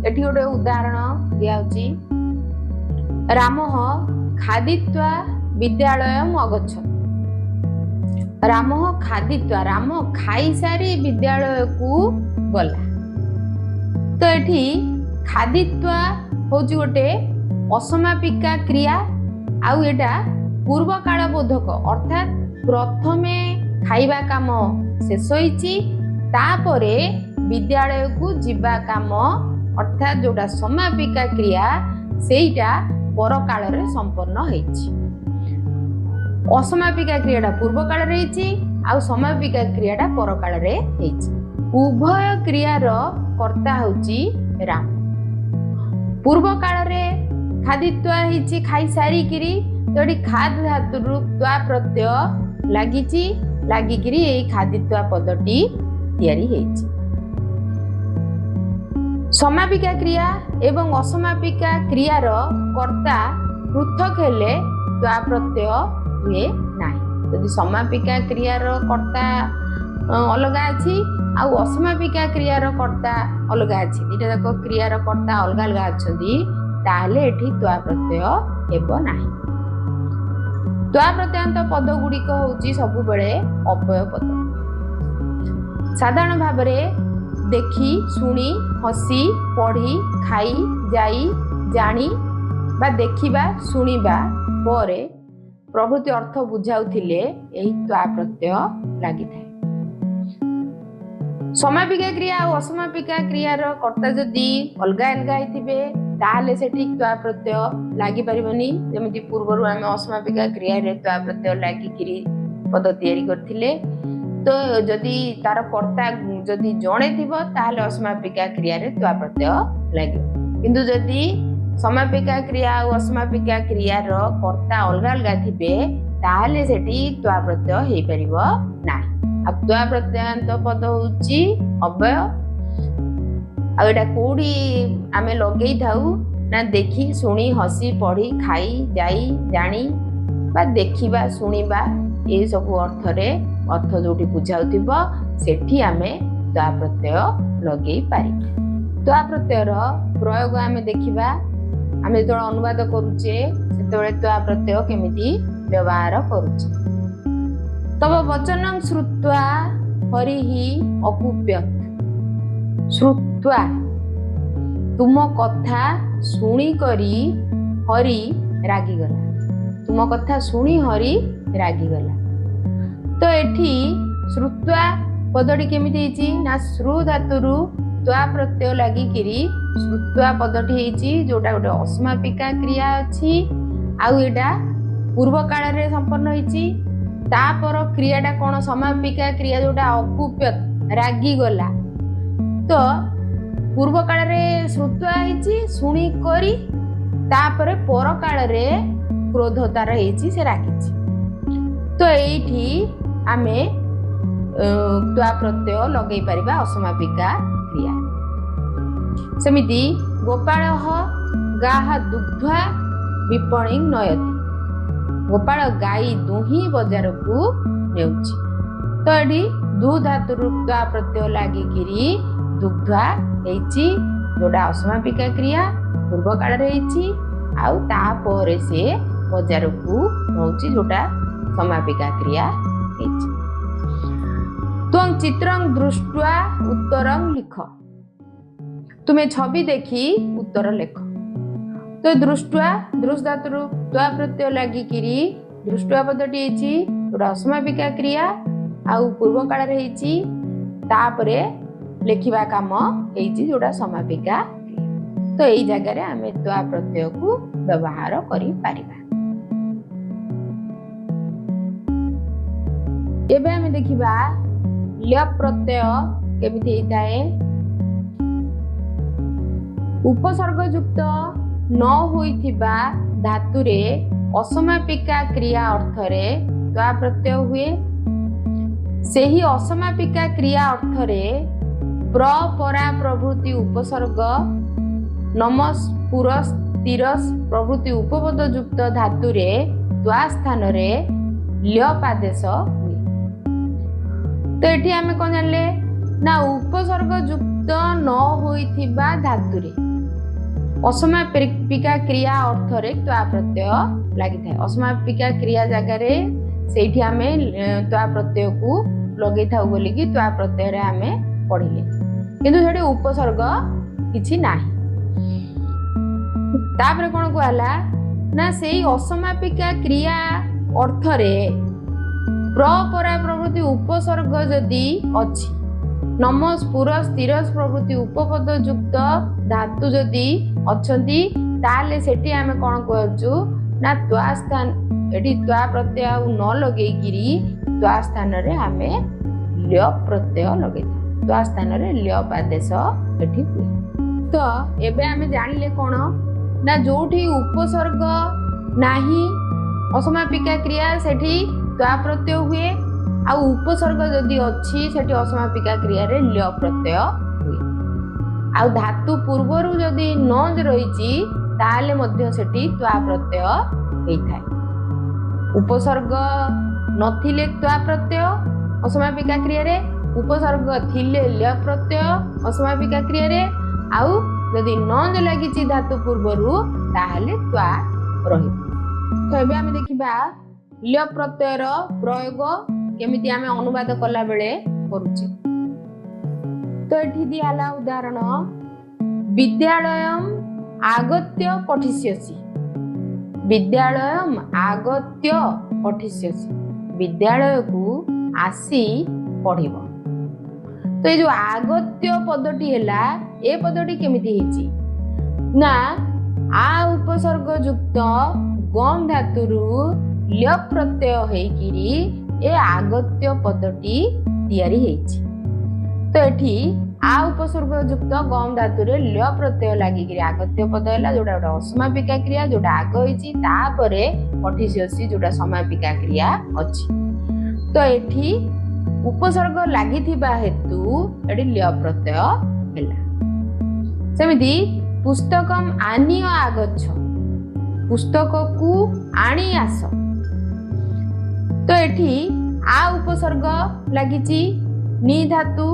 एठी गोटे उदाहरण दिया होची रामः खादित्वा विद्यालयम अगच्छत् रामः खादित्वा राम खाई सारी विद्यालय को गला तो एठी खादित्वा होची गोटे असमापिका क्रिया आउ एटा पूर्व काल बोधक अर्थात प्रथमे खाइबा काम शेष होईची तापरे विद्यालय को जीवा काम अर्थात जोटा समापिका क्रिया सेईटा पर काल रे संपन्न हेछि असमापिका क्रियाटा पूर्व काल रे हेछि आउ समापिका क्रियाटा पर काल रे हेछि उभय क्रियार कर्ता होछि राम पूर्व काल रे खादित्वा हेछि खाई सारी किरी तोडी खाद धातुरु त्वा प्रत्यय लागिकिरी एई खादित्वा पदटी तयारी हेछि समापिका क्रिया एवं असमापिका क्रियार कर्ता पृथक हेले त्वा प्रत्यय हुए नाही यदि समापिका क्रियार कर्ता अलगा अछि आउ असमापिका क्रियार कर्ता अलगा अछि दिटा जाक क्रियार कर्ता अलगा अलगा अछंती ताहले एठी त्वा प्रत्यय हेबो नाही त्वा प्रत्ययान्त पद गुड़िक होउची सबु बेले अव्यय पद साधारण भाव रे देखी सुनी हसी पढ़ी खाई जाई जानी बा देखिबा सुनिबा परे प्रभृति अर्थ बुझाउथिले एही त्वा प्रत्यय लागि थाए समापिका क्रिया और असमापिका क्रियार कर्ता जदि अलगा अलगा हिथिबे ताहले सेठी त्वा प्रत्यय लागि परिबनी जेमिति पूर्वरु आमे असमापिका क्रिया रे त्वा प्रत्यय लागि किरी पद तयारी करथिले तो जदि तार कर्ता जदि जणे थिबो ताहले असमापिका क्रिया रे त्वा प्रत्यय लागि किंतु जदि समापिका क्रिया और असमापिका क्रियार कर्ता अलगा अलगा थिबे ताहले सेठी त्वा प्रत्यय हेइ परिबो नाही अब त्वा प्रत्ययान्त पद होउची अव्यय आ एटा कोडी आमे लगेई थाउ ନା ଦେଖି ଶୁଣି ହସି ପଢ଼ି ଖାଇ ଯାଇ ଜାଣି ବା ଦେଖିବା ଶୁଣିବା ଏସବୁ ଅର୍ଥରେ ଅର୍ଥ ଯୋଉଠି ବୁଝାଉଥିବ ସେଠି ଆମେ ତ୍ୱା ପ୍ରତ୍ୟୟ ଲଗେଇ ପାରିବା। ତ୍ୱା ପ୍ରତ୍ୟୟର ପ୍ରୟୋଗ ଆମେ ଦେଖିବା। ଆମେ ଯେତେବେଳେ ଅନୁବାଦ କରୁଛେ ସେତେବେଳେ ତ୍ୱା ପ୍ରତ୍ୟୟ କେମିତି ବ୍ୟବହାର କରୁଛେ। ତବ ବଚନଂ ଶ୍ରୁତ୍ୱା ହରିଃ ଅକୁପ୍ୟତ୍। ଶ୍ରୁତ୍ୱା ତୁମ କଥା ଶୁଣିକରି ହରି ରାଗିଗଲା। ତୁମ କଥା ଶୁଣି ହରି ରାଗିଗଲା। ତ ଏଠି ଶ୍ରୁତ୍ୱା ପଦଟି କେମିତି ହେଇଛି ନା ଶ୍ରୁ ଧାତୁରୁ ତ୍ୱା ପ୍ରତ୍ୟୟ ଲାଗିକିରି ଶ୍ରୁତ୍ୱା ପଦଟି ହେଇଛି, ଯୋଉଟା ଗୋଟେ ଅସମାପିକା କ୍ରିୟା ଅଛି। ଆଉ ଏଇଟା ପୂର୍ବ କାଳରେ ସମ୍ପନ୍ନ ହେଇଛି। ତାପର କ୍ରିୟାଟା କଣ ସମାପିକା କ୍ରିୟା ଯୋଉଟା ଅକୁପ୍ୟତ୍ ରାଗିଗଲା। ତ ପୂର୍ବ କାଳରେ ଶ୍ରୁତ୍ୱା ହେଇଛି ଶୁଣି କରି, ତାପରେ ପର କାଳରେ କ୍ରୋଧ ତାର ହେଇଛି, ସେ ରାଗିଛି। ତ ଏଇଠି ଆମେ ତ୍ୱା ପ୍ରତ୍ୟୟ ଲଗେଇ ପାରିବା ଅସମାପିକା କ୍ରିୟା। ସେମିତି ଗୋପାଳଃ ଗାଃ ଦୁଗ୍ଧ୍ୱା ବିପଣିଂ ନୟତି। ଗୋପାଳ ଗାଈ ଦୁହିଁ ବଜାରକୁ ନେଉଛି। ତ ଏଠି ଦୁ ଧାତୁରୁ ତ୍ୱା ପ୍ରତ୍ୟୟ ଲାଗିକିରି ଦୁଗ୍ଧ୍ୱା ହେଇଛି, ଯୋଉଟା ଅସମାପିକା କ୍ରିୟା ପୂର୍ବ କାଳରେ ହେଇଛି। ଆଉ ତାପରେ ସେ ବଜାରକୁ ନଉଛି, ଯୋଉଟା ସମାପିକା କ୍ରିୟା ହେଇଛି। ତ୍ୱଂ ଚିତ୍ରଂ ଦୃଷ୍ଟ୍ୱା ଉତ୍ତରଂ ଲିଖ। ତୁମେ ଛବି ଦେଖି ଉତ୍ତର ଲେଖ। ତ ଦୃଷ୍ଟ୍ୱା ଦୃଶ୍ ଧାତୁରୁ ତ୍ୱା ପ୍ରତ୍ୟୟ ଲାଗିକିରି ଦୃଷ୍ଟ୍ୱା ପଦଟି ହେଇଛି, ଯୋଉଟା ଅସମାପିକା କ୍ରିୟା ଆଉ ପୂର୍ବ କାଳରେ ହେଇଛି। ତାପରେ ଲେଖିବା କାମ ହେଇଛି, ଯୋଉଟା ସମାପିକା କ୍ରିୟା। ତ ଏଇ ଜାଗାରେ ଆମେ ତ୍ୱା ପ୍ରତ୍ୟୟକୁ ବ୍ୟବହାର କରିପାରିବା। ଏବେ ଆମେ ଦେଖିବା ଲ୍ୟପ୍ ପ୍ରତ୍ୟୟ କେମିତି ହେଇଥାଏ। ଉପସର୍ଗ ଯୁକ୍ତ ନ ହୋଇଥିବା ଧାତୁରେ ଅସମାପିକା କ୍ରିୟା ଅର୍ଥରେ ତ୍ୱା ପ୍ରତ୍ୟୟ ହୁଏ। ସେହି ଅସମାପିକା କ୍ରିୟା ଅର୍ଥରେ ପ୍ର ପରା ପ୍ରଭୃତି ଉପସର୍ଗ ନମସ୍ ପୁରସ୍ ତିରସ୍ ପ୍ରଭୃତି ଉପପଦ ଯୁକ୍ତ ଧାତୁରେ ତ୍ୱା ସ୍ଥାନରେ ଲ୍ୟପ୍ ଆଦେଶ ହୁଏ। ତ ଏଠି ଆମେ କଣ ଜାଣିଲେ ନା ଉପସର୍ଗ ଯୁକ୍ତ ନ ହୋଇଥିବା ଧାତୁରେ ଅସମାପିକା କ୍ରିୟା ଅର୍ଥରେ ତ୍ୱା ପ୍ରତ୍ୟୟ ଲାଗିଥାଏ। ଅସମାପିକା କ୍ରିୟା ଜାଗାରେ ସେଇଠି ଆମେ ତ୍ୱା ପ୍ରତ୍ୟୟକୁ ଲଗେଇଥାଉ ବୋଲିକି ତ୍ୱା ପ୍ରତ୍ୟୟରେ ଆମେ ପଢିଲେ, କିନ୍ତୁ ସେଠି ଉପସର୍ଗ କିଛି ନାହିଁ। ତାପରେ କଣ କୁହାହେଲା ନା ସେଇ ଅସମାପିକା କ୍ରିୟା ଅର୍ଥରେ ପ୍ର ପରା ପ୍ରଭୃତି ଉପସର୍ଗ ଯଦି ଅଛି, ନମସ୍ ପୁରସ୍ ତିରସ୍ ପ୍ରଭୃତି ଉପପଦ ଯୁକ୍ତ ଧାତୁ ଯଦି ଅଛନ୍ତି, ତାହେଲେ ସେଠି ଆମେ କଣ କରୁଛୁ ନା ତ୍ୱା ସ୍ଥାନ ଏଠି ତ୍ୱା ପ୍ରତ୍ୟୟ ଆଉ ନ ଲଗେଇକିରି ତ୍ୱା ସ୍ଥାନରେ ଆମେ ଲ୍ୟପ୍ ପ୍ରତ୍ୟୟ ଲଗେଇଥାଉ। ତ୍ୱା ସ୍ଥାନରେ ଲ୍ୟପ୍ ଆଦେଶ ଏଠି ହୁଏ। ତ ଏବେ ଆମେ ଜାଣିଲେ କଣ ନା ଯୋଉଠି ଉପସର୍ଗ ନାହିଁ ଅସମାପିକା କ୍ରିୟା ସେଠି ତ୍ୱା ପ୍ରତ୍ୟୟ ହୁଏ, ଆଉ ଉପସର୍ଗ ଯଦି ଅଛି ସେଠି ଅସମାପିକା କ୍ରିୟାରେ ଲ୍ୟପ୍ ପ୍ରତ୍ୟୟ ହୁଏ। ଆଉ ଧାତୁ ପୂର୍ବରୁ ଯଦି ନଜ୍ ରହିଛି ତାହେଲେ ମଧ୍ୟ ସେଠି ତ୍ୱା ପ୍ରତ୍ୟୟ ହେଇଥାଏ। ଉପସର୍ଗ ନଥିଲେ ତ୍ୱା ପ୍ରତ୍ୟୟ ଅସମାପିକା କ୍ରିୟାରେ, ଉପସର୍ଗ ଥିଲେ ଲ୍ୟପ୍ ପ୍ରତ୍ୟୟ ଅସମାପିକା କ୍ରିୟାରେ, ଆଉ ଯଦି ନଜ୍ ଲାଗିଛି ଧାତୁ ପୂର୍ବରୁ ତାହେଲେ ତ୍ୱା ରହିବ। ତ ଏବେ ଆମେ ଦେଖିବା ଲ୍ୟପ୍ ପ୍ରତ୍ୟୟର ପ୍ରୟୋଗ କେମିତି ଆମେ ଅନୁବାଦ କଲା ବେଳେ କରୁଛେ। ତ ଏଠି ଦିଆହେଲା ଉଦାହରଣ, ବିଦ୍ୟାଳୟମ୍ ଆଗତ୍ୟ ପଠିଷ୍ୟସି। ବିଦ୍ୟାଳୟମ୍ ଆଗତ୍ୟ ପଠିଷ୍ୟସି, ବିଦ୍ୟାଳୟକୁ ଆସି ପଢିବ। ତ ଏଇ ଯୋଉ ଆଗତ୍ୟ ପଦଟି ହେଲା, ଏ ପଦଟି କେମିତି ହେଇଛି ନା ଆ ଉପସର୍ଗ ଯୁକ୍ତ ଗମ୍ ଧାତୁରୁ ଲ୍ୟପ୍ ପ୍ରତ୍ୟୟ ହେଇକିରି ଏ ଆଗତ୍ୟ ପଦଟି ତିଆରି ହେଇଛି। ତ ଏଠି ଆ ଉପସର୍ଗ ଯୁକ୍ତ ଗମ୍ ଧାତୁରେ ଲ୍ୟପ୍ ପ୍ରତ୍ୟୟ ଲାଗିକିରି ଆଗତ୍ୟ ପଦ ହେଲା, ଯୋଉଟା ଗୋଟେ ଅସମାପିକା କ୍ରିୟା, ଯୋଉଟା ଆଗ ହେଇଛି, ତାପରେ ପଠିଷ୍ୟସି ଯୋଉଟା ସମାପିକା କ୍ରିୟା ଅଛି। ତ ଏଠି ଉପସର୍ଗ ଲାଗିଥିବା ହେତୁ ଏଠି ଲ୍ୟପ୍ ପ୍ରତ୍ୟୟ ହେଲା। ସେମିତି पुस्तकम आनीय आगच्छ, पुस्तक को आनी आस। तो एठी आ उपसर्ग लागिची नि धातु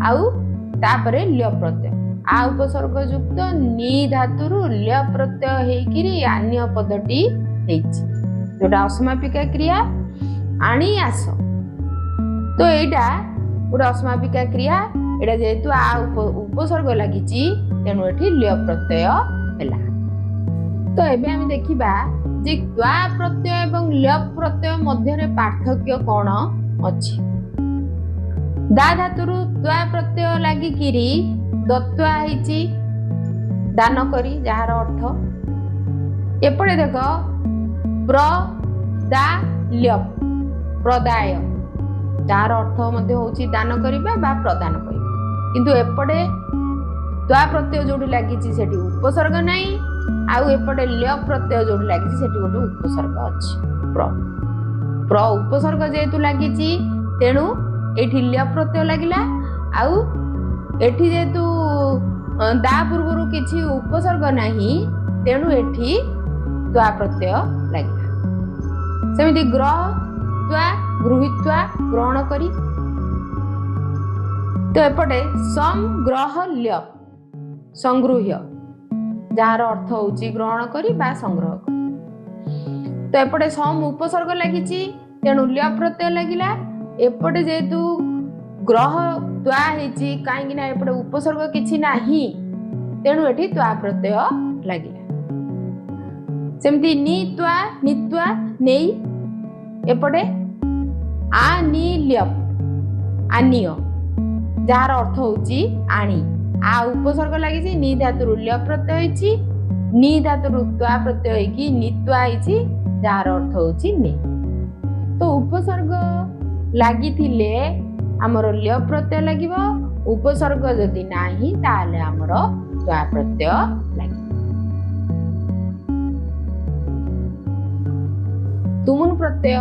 आउ तापरे ल्य प्रत्यय। आ उपसर्ग युक्त नि धातुरु ल्य प्रत्यय हेकिरी आन्य पदटी हेछि, जोटा असमापिका क्रिया आनी आस। तो एटा गोटे असमापिका क्रिया, एटा जेहेतु आ उपसर्ग लागिची तेणु एठी ल्य प्रत्यय हैला। तो एबे हम देखिबा जे त्वा प्रत्यय एवं ल्य प्रत्यय मध्य पार्थक्य कौन अछि। दा धातुरु त्वा प्रत्यय लागि किरी दत्वा हेछि दान करी, जार अर्थ एपटे देख प्र दा ल्य प्रदाय, जार अर्थ मध्य होछि दान करिबा बा प्रदान करिबा। किंतु एपटे त्वा प्रत्यय जोडी लागिछि सेठी उपसर्ग नाही, आउ एपटे ल्य प्रत्यय जोडी लागिछि सेठी गोटे उपसर्ग अछि प्र। प्र उपसर्ग जेहेतु लागिछि तेणु एठी ल्य प्रत्यय लागिला, आउ एठी जेहेतु दा पूर्वरु किछि उपसर्ग नाही तेणु एठी त्वा प्रत्यय लागिला। सेमिति ग्रह त्वा गृहीत्वा ग्रहण करी। तो एपटे संग्रह ल्य संगृह्य, जार अर्थ होछि ग्रहण करी बा संग्रह करी। तो एपटे सम उपसर्ग लागिछि तेणु ल्य प्रत्यय लागिला। एपटे जेहेतु ग्रह त्वा हेछि काहेकि ना एपटे उपसर्ग किछि नाही तेणु एठी त्वा प्रत्यय लागिला। सेमति नि त्वा नित्वा नेई, एपटे आ नि ल्य आनिय, जार अर्थ होछि आणी। आ उपसर्ग लागिछि नि धातुरु ल्य प्रत्यय हेछि, नि धातुरु त्वा प्रत्यय हेकि नित्वा हेछि, जार अर्थ होछि ने। तो उपसर्ग लागिथिले हमर ल्य प्रत्यय लागिबो, उपसर्ग जदि नाही ताले हमर त्वा प्रत्यय लागिबो। तुमुन प्रत्यय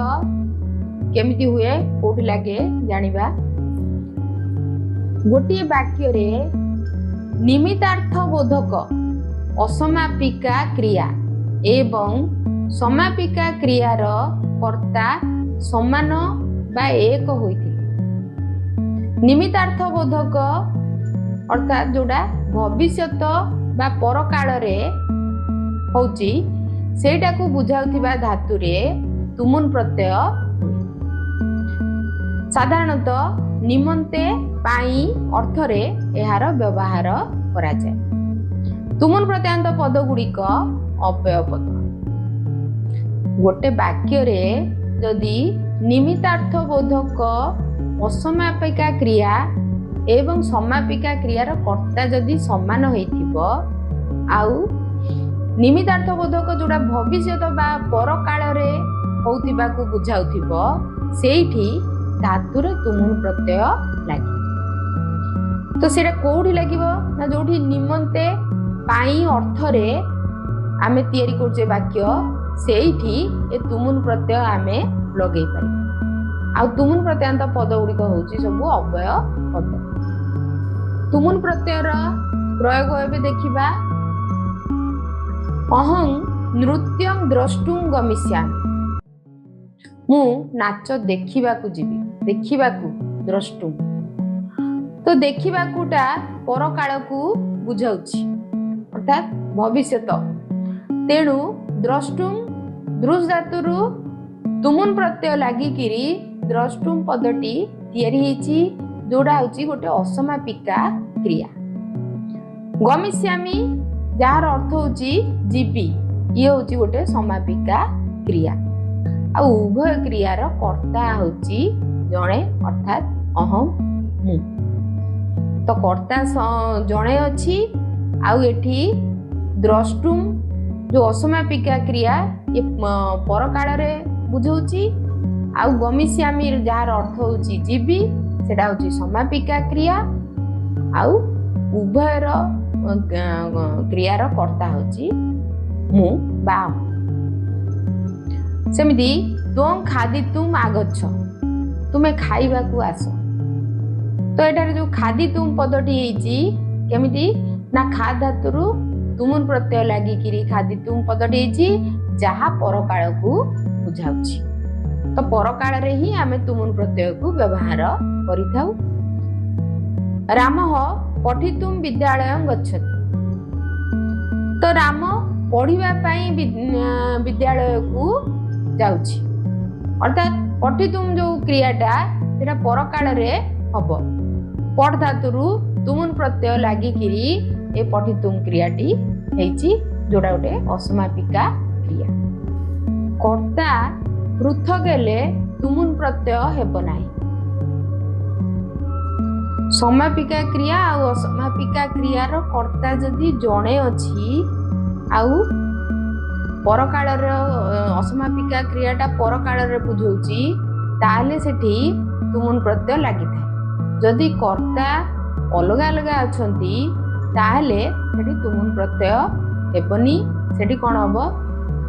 केमिति हुए कोठी लागे जानिबा। गोटे वाक्य रे निमित्तार्थ बोधक असमापिका क्रिया एवं समापिका क्रियार कर्ता समान बा एक होइथिले। निमित्तार्थ बोधक अर्थात जोड़ा भविष्यत बा परकाल रे होउची सेटा को बुझाउथिबा धातु रे तुमुन प्रत्यय। साधारणतः निमंते पाई अर्थ रे एहार व्यवहार करा जाय। तुमुन प्रत्यांत पद गुड़िक अव्यय पद। गोटे वाक्य रे यदि निमित्तार्थ बोधक असमापिका क्रिया एवं समापिका क्रियार कर्ता जदि समान होइथिबो, आउ निमित्तार्थ बोधक जोड़ा भविष्यत बा परकाल रे होउथिबा को बुझाउथिबो, सेठी धातुर तुमुन प्रत्यय लागि। तो सेटा कोठी लागिबो ना जोठी निमंते पाई अर्थ रे आमे तयारी करछे वाक्य, सेठी ए तुमुन प्रत्यय आमे लगेई पारि। आ तुमुन प्रत्यांत पद गुड़िक होउची सब अव्यय पद। तुमुन प्रत्ययर प्रयोग एबे देखिबा। अहं नृत्यं द्रष्टुं गमिष्यामि, मु नाच देखिबाकू जीवी। देखिबाकू द्रष्टुं, तो देखिबाकूटा परकाल को बुझाउची अर्थात भविष्यत। तेणु द्रष्टुं दृश धातुरु तुमुन प्रत्यय लागि किरी द्रष्टुं पदटी तयारी हेछि, जोड़ा होछि गोटे असमापिका क्रिया। गमिष्यामि जार अर्थ होछि जीवी, ये होछि गोटे समापिका क्रिया। आ उभय क्रियार कर्ता होछि जणे अर्थात अहम मु। तो कर्ता जणे अछि, आउ एठी द्रष्टुं जो असमापिका क्रिया ये परकाल रे बुझौछि, आउ गमिष्यामि जार अर्थ होछि जीवी, सेटा होछि समापिका क्रिया। आउ उभयर क्रियार कर्ता होछि मु बा। सेमिति त्वं खादितुम आगच्छ, तुमे खाइबाकू आस। तो एटारे जो खादितुम पदटी हेछि केमिति ना खा धातुरु तुमुन प्रत्यय लागिकिरी खादितुम पदटी ହେଇଛି ଯାହା ପରକାଳକୁ ବୁଝାଉଛି। ତ ପରକାଳରେ ହିଁ ଆମେ ତୁमुन ପ୍ରତ୍ୟୟକୁ ବ୍ୟବହାର କରିଥାଉ। ରାମଃ ପଠିତୁମ ବିଦ୍ୟାଳୟଂ ଗଚ୍ଛତି। ତ ରାମ ପଢିବା ପାଇଁ ବିଦ୍ୟାଳୟକୁ ଯାଉଛି, ଅର୍ଥାତ୍ ପଠିତୁମ ଯୋଉ କ୍ରିୟାଟା ସେଟା ପରକାଳରେ ହବ। ପଢ ଧାତୁରୁ ତୁमुन ପ୍ରତ୍ୟୟ ଲାଗିକିରି ଏ ପଠିତୁମ କ୍ରିୟାଟି ହେଇଛି, ଯୋଉଟା ଗୋଟେ ଅସମାପିକା କ୍ରିୟା। କର୍ତ୍ତା ପୃଥକ ହେଲେ ତୁमुन ପ୍ରତ୍ୟୟ ହେବ ନାହିଁ। ସମାପିକା କ୍ରିୟା ଆଉ ଅସମାପିକା କ୍ରିୟାର କର୍ତ୍ତା ଯଦି ଜଣେ ଅଛି ଆଉ ପରକାଳର ଅସମାପିକା କ୍ରିୟାଟା ପରକାଳରେ ବୁଝଉଛି, ତାହେଲେ ସେଠି ତୁमुन ପ୍ରତ୍ୟୟ ଲାଗିଥାଏ। ଯଦି କର୍ତ୍ତା ଅଲଗା ଅଲଗା ଅଛନ୍ତି ତାହେଲେ ସେଠି ତୁमुन ପ୍ରତ୍ୟୟ ହେବନି। ସେଠି କ'ଣ ହବ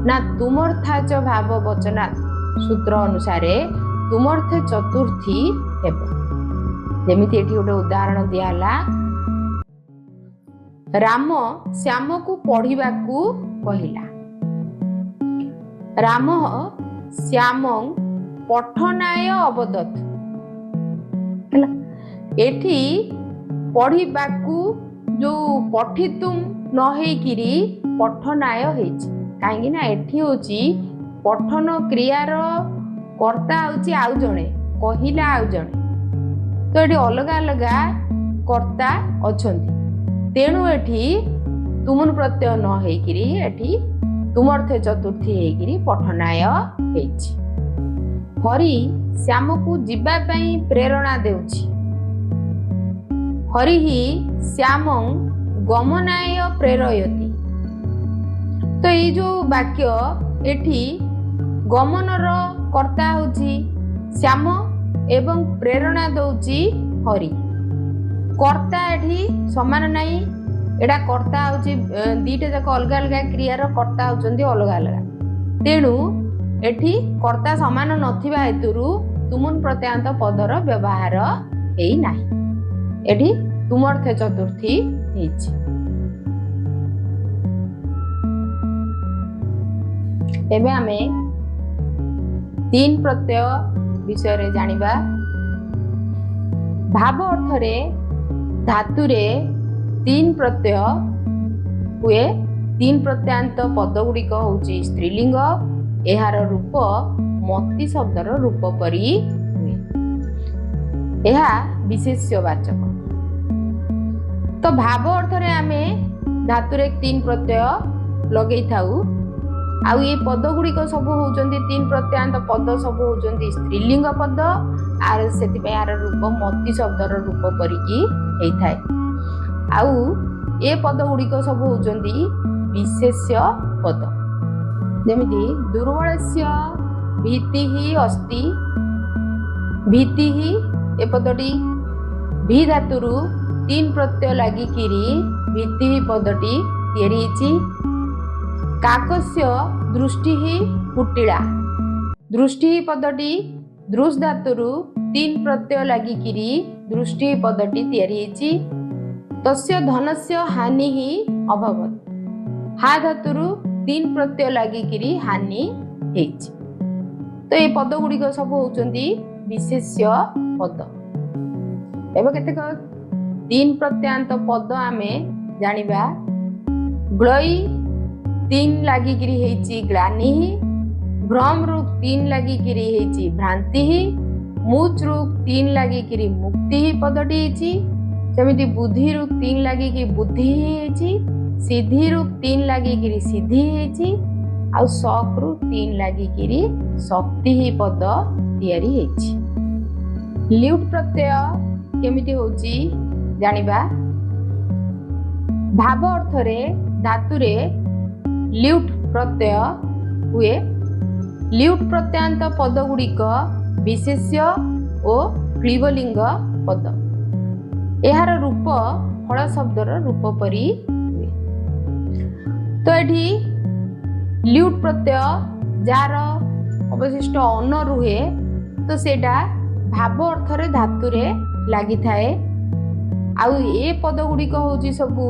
ନା ତୁମର୍ଥାଚ ଭାବ ବଚନାତ୍ ସୂତ୍ର ଅନୁସାରେ ତୁମର୍ଥ ଚତୁର୍ଥୀ ହେବ। ଯେମିତି ଏଠି ଗୋଟେ ଉଦାହରଣ ଦିଆହେଲା, ରାମ ଶ୍ୟାମକୁ ପଢିବାକୁ କହିଲା। ରାମ ଶ୍ୟାମଂ ପଠନାୟ ଅବଦତ୍। ହେଲା, ଏଠି ପଢିବାକୁ ଯୋଉ ପଠିତୁମ ନ ହେଇକିରି ପଠନାୟ ହେଇଛି, କାହିଁକି ନା ଏଠି ହଉଛି ପଠନ କ୍ରିୟାର କର୍ତ୍ତା ହଉଛି ଆଉ ଜଣେ, କହିଲା ଆଉ ଜଣେ। ତ ଏଠି ଅଲଗା ଅଲଗା କର୍ତ୍ତା ଅଛନ୍ତି, ତେଣୁ ଏଠି ତୁमुन ପ୍ରତ୍ୟୟ ନ ହେଇକିରି ଏଠି ତୁମର୍ଥ ଚତୁର୍ଥୀ ହେଇକିରି ପଠନାୟ ହେଇଛି। ହରି ଶ୍ୟାମକୁ ଯିବା ପାଇଁ ପ୍ରେରଣା ଦେଉଛି। ହରିଃ ଶ୍ୟାମଂ ଗମନାୟ ପ୍ରେରୟତି। ତ ଏଇ ଯୋଉ ବାକ୍ୟ ଏଠି ଗମନର କର୍ତ୍ତା ହଉଛି ଶ୍ୟାମ ଏବଂ ପ୍ରେରଣା ଦଉଛି ହରି। କର୍ତ୍ତା ଏଠି ସମାନ ନାହିଁ, ଏଟା କର୍ତ୍ତା ହଉଛି ଦିଟା ଯାକ ଅଲଗା ଅଲଗା କ୍ରିୟାର କର୍ତ୍ତା ହଉଛନ୍ତି ଅଲଗା ଅଲଗା। ତେଣୁ ଏଠି କର୍ତ୍ତା ସମାନ ନଥିବା ହେତୁରୁ ତୁमुन ପ୍ରତ୍ୟୟାନ୍ତ ପଦର ବ୍ୟବହାର ହେଇନାହିଁ। ଏଠି ତୁମର୍ଥ ଚତୁର୍ଥୀ ହେଇଛି। ଏବେ ଆମେ ତିନ ପ୍ରତ୍ୟୟ ବିଷୟରେ ଜାଣିବା। ଭାବ ଅର୍ଥରେ ଧାତୁରେ ତିନ ପ୍ରତ୍ୟୟ ହୁଏ। ତିନ ପ୍ରତ୍ୟୟାନ୍ତ ପଦ ଗୁଡ଼ିକ ହଉଛି ସ୍ତ୍ରୀଲିଙ୍ଗ। ଏହାର ରୂପ ମତି ଶବ୍ଦର ରୂପ ପରି ହୁଏ। ଏହା ବିଶେଷ୍ୟବାଚକ। ତ ଭାବ ଅର୍ଥରେ ଆମେ ଧାତୁରେ ତିନ ପ୍ରତ୍ୟୟ ଲଗେଇଥାଉ, ଆଉ ଏ ପଦ ଗୁଡ଼ିକ ସବୁ ହଉଛନ୍ତି ତିନ ପ୍ରତ୍ୟୟାନ୍ତ ପଦ, ସବୁ ହଉଛନ୍ତି ସ୍ତ୍ରୀଲିଙ୍ଗ ପଦ। আর ସେଥିପାଇଁ ଆର ରୂପ ମତି ଶବ୍ଦର ରୂପ ପରିକି ହେଇଥାଏ। ଆଉ ଏ ପଦ ଗୁଡ଼ିକ ସବୁ ହଉଛନ୍ତି ବିଶେଷ୍ୟ ପଦ। ଯେମିତି ଦୁର୍ବଳସ୍ୟ ଭୀତିଃ ଅସ୍ତି। ଭୀତିଃ ଏ ପଦଟି ଭି ଧାତୁରୁ ତିନ ପ୍ରତ୍ୟୟ ଲାଗିକିରି ଭୀତିଃ ପଦଟି ତିଆରି ହେଇଛି। କାକସ୍ୟ ଦୃଷ୍ଟିଃ କୁଟିଳା। ଦୃଷ୍ଟି ପଦଟି ଦୃଶ ଧାତୁରୁ ତିନ ପ୍ରତ୍ୟୟ ଲାଗିକିରି ଦୃଷ୍ଟି ପଦଟି ତିଆରି ହେଇଛି। ତସ୍ୟ ଧନସ୍ୟ ହାନିଃ ଅଭବତ୍। ହା ଧାତୁରୁ ତିନ ପ୍ରତ୍ୟୟ ଲାଗିକିରି ହାନି ହେଇଛି। ତ ଏ ପଦ ଗୁଡ଼ିକ ସବୁ ହଉଛନ୍ତି ବିଶେଷ୍ୟ ପଦ। ଏବେ କେତେକ ତିନ ପ୍ରତ୍ୟୟାନ୍ତ ପଦ ଆମେ ଜାଣିବା। ଗ୍ଳଇ ତିନ ଲାଗିକିରି ହେଇଛି ଗ୍ଲାନିଃ। ଭ୍ରମରୁ ତିନ ଲାଗିକିରି ହେଇଛି ଭ୍ରାନ୍ତିଃ। ମୁଚରୁ ତିନ ଲାଗିକିରି ମୁକ୍ତିଃ ପଦଟି ହେଇଛି। ସେମିତି ବୁଦ୍ଧିରୁ ତିନ ଲାଗିକି ବୁଦ୍ଧି ହେଇଛି। ସିଦ୍ଧିରୁ ତିନ ଲାଗିକିରି ସିଦ୍ଧି ହେଇଛି। ଆଉ ଶକ୍ରୁ ତିନ ଲାଗିକିରି ଶକ୍ତି ପଦ ତିଆରି ହେଇଛି। ଲ୍ୟୁଟ୍ ପ୍ରତ୍ୟୟ କେମିତି ହଉଛି ଜାଣିବା। ଭାବ ଅର୍ଥରେ ଧାତୁରେ ଲ୍ୟୁଟ୍ ପ୍ରତ୍ୟୟ ହୁଏ। ଲ୍ୟୁଟ୍ ପ୍ରତ୍ୟୟାନ୍ତ ପଦ ଗୁଡ଼ିକ ବିଶେଷ୍ୟ ଓ କ୍ଳିବଲିଙ୍ଗ ପଦ। ଏହାର ରୂପ ଫଳ ଶବ୍ଦର ରୂପ ପରି ହୁଏ। ତ ଏଠି ଲ୍ୟୁଟ୍ ପ୍ରତ୍ୟୟ ଯାହାର ଅବଶିଷ୍ଟ ଅନ ରୁହେ, ତ ସେଇଟା ଭାବ ଅର୍ଥରେ ଧାତୁରେ ଲାଗିଥାଏ। ଆଉ ଏ ପଦ ଗୁଡ଼ିକ ହଉଛି ସବୁ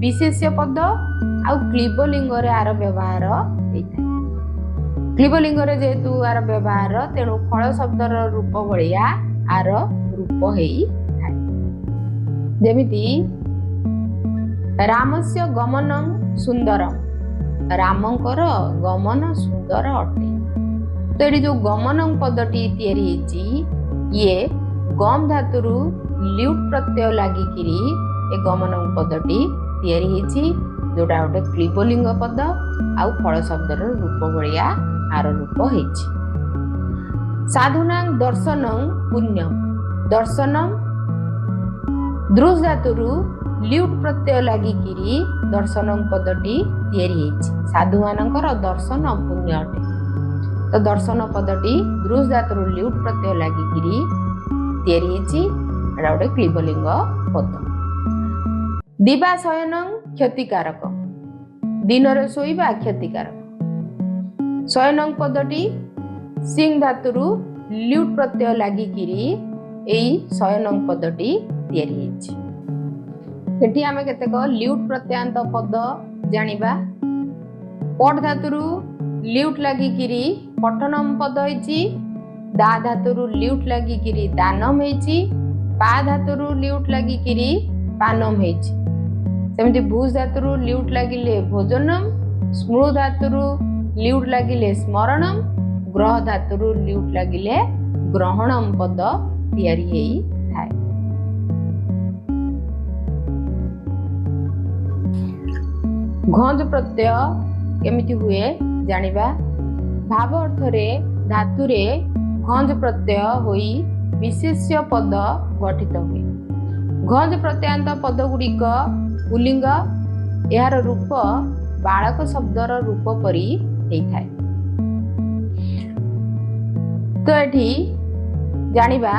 विशेष्य पद आउ क्लीबलिंग रे आर व्यवहार होइଥାଏ। क्लीबलिंग रे जेतु आर व्यवहार तेणु फल शब्दर रूप भलिया आर रूप होइଥାଏ। जेमिति रामस्य गमनं सुंदरम, रामंकर गमन सुंदर अटे। तो ये जो गमनं पदटी तैयारी होइछि ये गम धातुरु ल्यूट प्रत्यय लागिकिरी ए गमनं पदटी तैयारी होइछि, जोटा गोटे क्लीबलिंग पद आउ फल शब्दर रूप भलिया आर रूप होइछि। साधुनां दर्शनं पुण्यम, दर्शनम दृश धातुरु ल्यूट प्रत्यय लागिकिरी दर्शनं पदटी तैयारी होइछि। साधु मानकर दर्शन पुण्य अटे। तो दर्शन पदटी दृश धातुरु ल्यूट प्रत्यय लागिकिरी तैयारी होइछि, एटा गोटे क्लीबलिंग पद। दिवा शयनं क्षतिकारक, दिन रे सोइबा क्षतिकारक। शयनं पदटी सिंह धातुरु ल्यूट प्रत्यय लागिकिरी एई शयनं पदटी तैयारी होइछि। एठी आमे केतेक ल्यूट प्रत्यांत पद जानिबा। पट धातुरु ल्यूट लागिकिरी पठनम पद होइछि, दा धातुरु ल्यूट लागिकिरी दानम होइछि, पा धातुरु ल्यूट लागिकिरी पानम होइछि। सेमिति भूज धातुरु ल्यूट लागिले भोजनम, स्मृ धातुरु ल्यूट लागिले स्मरणम, ग्रह धातुरु ल्यूट लागिले ग्रहणम पद तैयारी हेई थाए। घंज प्रत्यय केमिति हुए जानिबा। भाव अर्थ रे धातु रे घंज प्रत्यय होई विशेष्य पद गठित हुए। घंज प्रत्यांत पद गुड़िक पुल्लिंग, यार रूप बालक शब्दर रूप परी होइଥାଏ। तो एठी जानिबा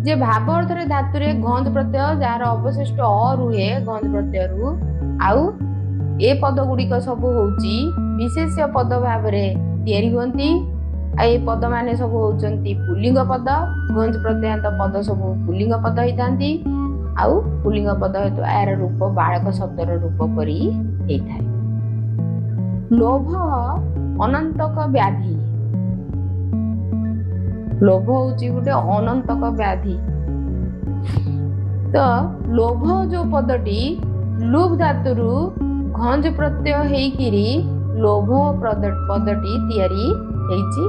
जे भाव अर्थ रे धातु रे घंज प्रत्यय जार अवशिष्ट अ रुहे घंज प्रत्यय रु आउ ए पद गुड़िक सब होउची विशेष्य पद भाव रे तैयारी होंती। ए पद माने सब होउचंती पुल्लिंग पद। घंज प्रत्यांत पद सब पुल्लिंग पद होइतांती आउ पुल्लिंग पद हेतु आर रूप बालक शब्दर रूप परी होइଥାଏ। लोभ अनंतक व्याधि, लोभ होउची गुटे अनंतक व्याधि। तो लोभ जो पदटी लुभ धातुरु घंज प्रत्यय हेइकिरी लोभ पदटी तैयारी हेइची।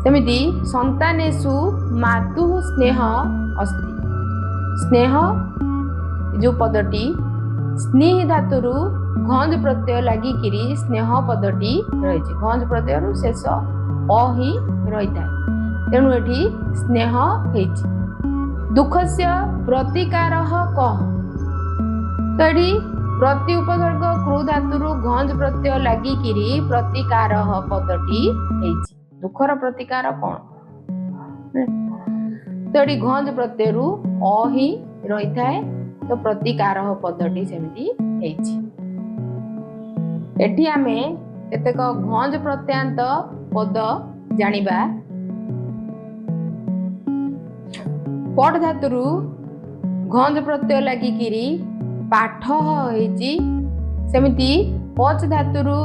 सेमिति संतानेषु मातुः स्नेह अस्ति, स्नेह जो पदटी स्नेह धातुरु घंज प्रत्यय लागिकिरी स्नेह पदटी रहिछि। घंज प्रत्यय रु शेष अ ही रहिଥାଏ, तेणु एठी स्नेह हेइछि। दुःखस्य प्रतिकारः कः, तो एठी प्रति उपसर्ग क्रू धातुरु घंज प्रत्यय लागिकिरी प्रतिकारः पदटी हेइछि। दुःखर प्रतिकार कोन, तो एठी घंज प्रत्यय रु अ ही रहिଥାଏ, तो प्रतिकारः पदटी सेमिति हेइछि। एठी आमे केतेक घंज प्रत्यांत पद जानिबा। पट धातुरु घंज प्रत्यय लागिकिरी पाठ होइछि। सेमिति पच धातुरु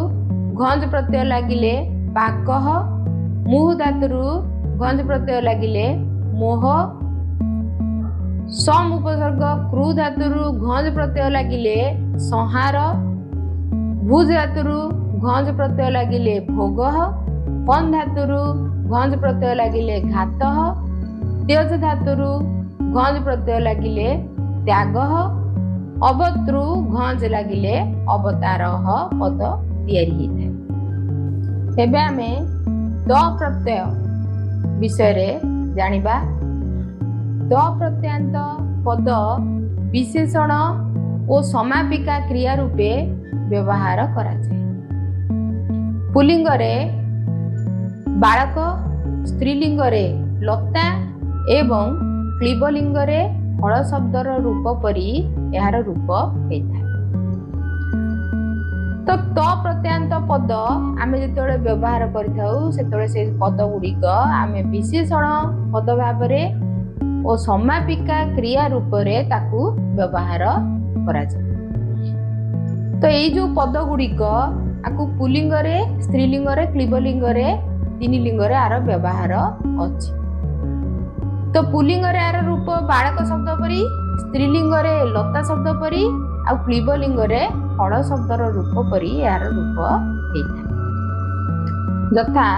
घंज प्रत्यय लागिले पाकह, मुह धातुरु घंज प्रत्यय लागिले मोह, सम उपसर्ग क्रू धातुरु घंज प्रत्यय लागिले संहार, भुज धातुरु घंज प्रत्यय लागिले भोगः, पन धातुरु घंज प्रत्यय लागिले घातः, त्यज धातुरु घंज प्रत्यय लागिले त्यागः, अवत्रु घंज लागिले अवतारः पद तैयारी होइଥାଏ। एबे आमे द प्रत्यय विषय रे जानिबा। द प्रत्यांत पद विशेषण और समापिका क्रिया रूपे व्यवहार करा जाय। पुल्लिंग रे बालक, स्त्रीलिंग रे लता एवं क्लीबलिंग रे फल शब्दर रूप परी यार रूप होइଥାଏ। तो त प्रत्यांत पद आमे जेतेबेले व्यवहार करिथाउ सेतेबेले से पद गुड़िक आमे विशेषण पद भाव रे और समापिका क्रिया रूप रे ताकू व्यवहार करा जाय। तो यही जो पद गुड़िक आपको पुलिंग रे स्त्रीलिंग रे क्लीबलिंग रे तीन लिंग रे आर व्यवहार अछि। तो पुलिंग रे आर रूप बालक शब्द परी, स्त्रीलिंग रे लता शब्द परी आ क्लीबलिंग रे फल शब्दर रूप परी यार रूप हेता। यथा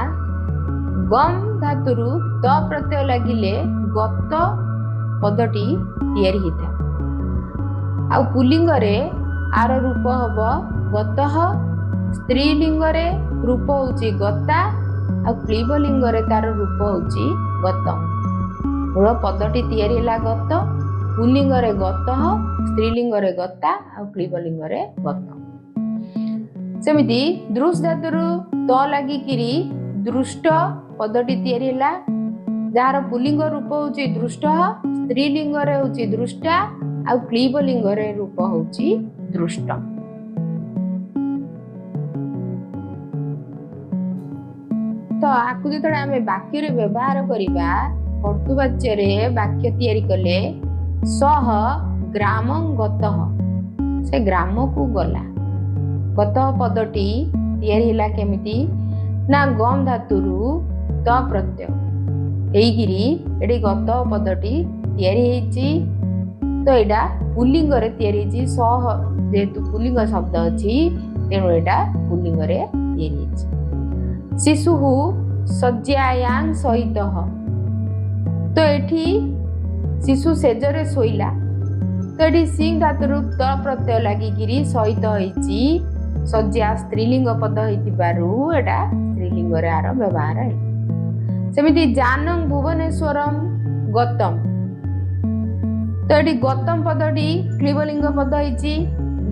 गम धातुरु त प्रत्यय लागिले गत पदटी तैयारी हेता। आ पुलिंग रे आर रूप हबो गतः, स्त्रीलिंग रे रूप होची गता आ क्लीबलिंग रे तार रूप होची गतम। मूल पदटी तैयारी ହେଲା गत, पुलिंग रे गतः, स्त्रीलिंग रे गता आ क्लीबलिंग रे गतम। सेमिति दृश धातुरु त लागिकिरी दृष्ट पदटी तैयारी ହେଲା, जार पुलिंग रूप होची दृष्टः, स्त्रीलिंग रे होची दृष्टा आ क्लीबलिंग रे रूप होची दृष्ट। तो आकु जो आमे वाक्य रे व्यवहार करिबा कर्तृवाच्य रे वाक्य तैयारी कले सह ग्रामं गतः, से ग्राम को गला। गतः पदटी तैयारी होला केमिति ना गम धातुरु त प्रत्यय एइगिरी एडी गतः पदटी तैयारी हेची। तो एटा पुलिंग रे तैयारी हेची, सह जेतु पुलिंग शब्द अछि तेणु एटा पुलिंग रे तैयारी हेची। शिशुहु शय्यायां शयितः, तो एठी शिशु सेजरे शोइला, तो एठी सिंह धातुरु त प्रत्यय लागिकिरी शयित हेची। शय्या स्त्रीलिंग पद हेतिबारु एटा स्त्रीलिंग रे आर व्यवहार है। सेमिति जानंग भुवनेश्वरम गतम, तो एठी गतम पदटी क्लीबलिंग पद हेची।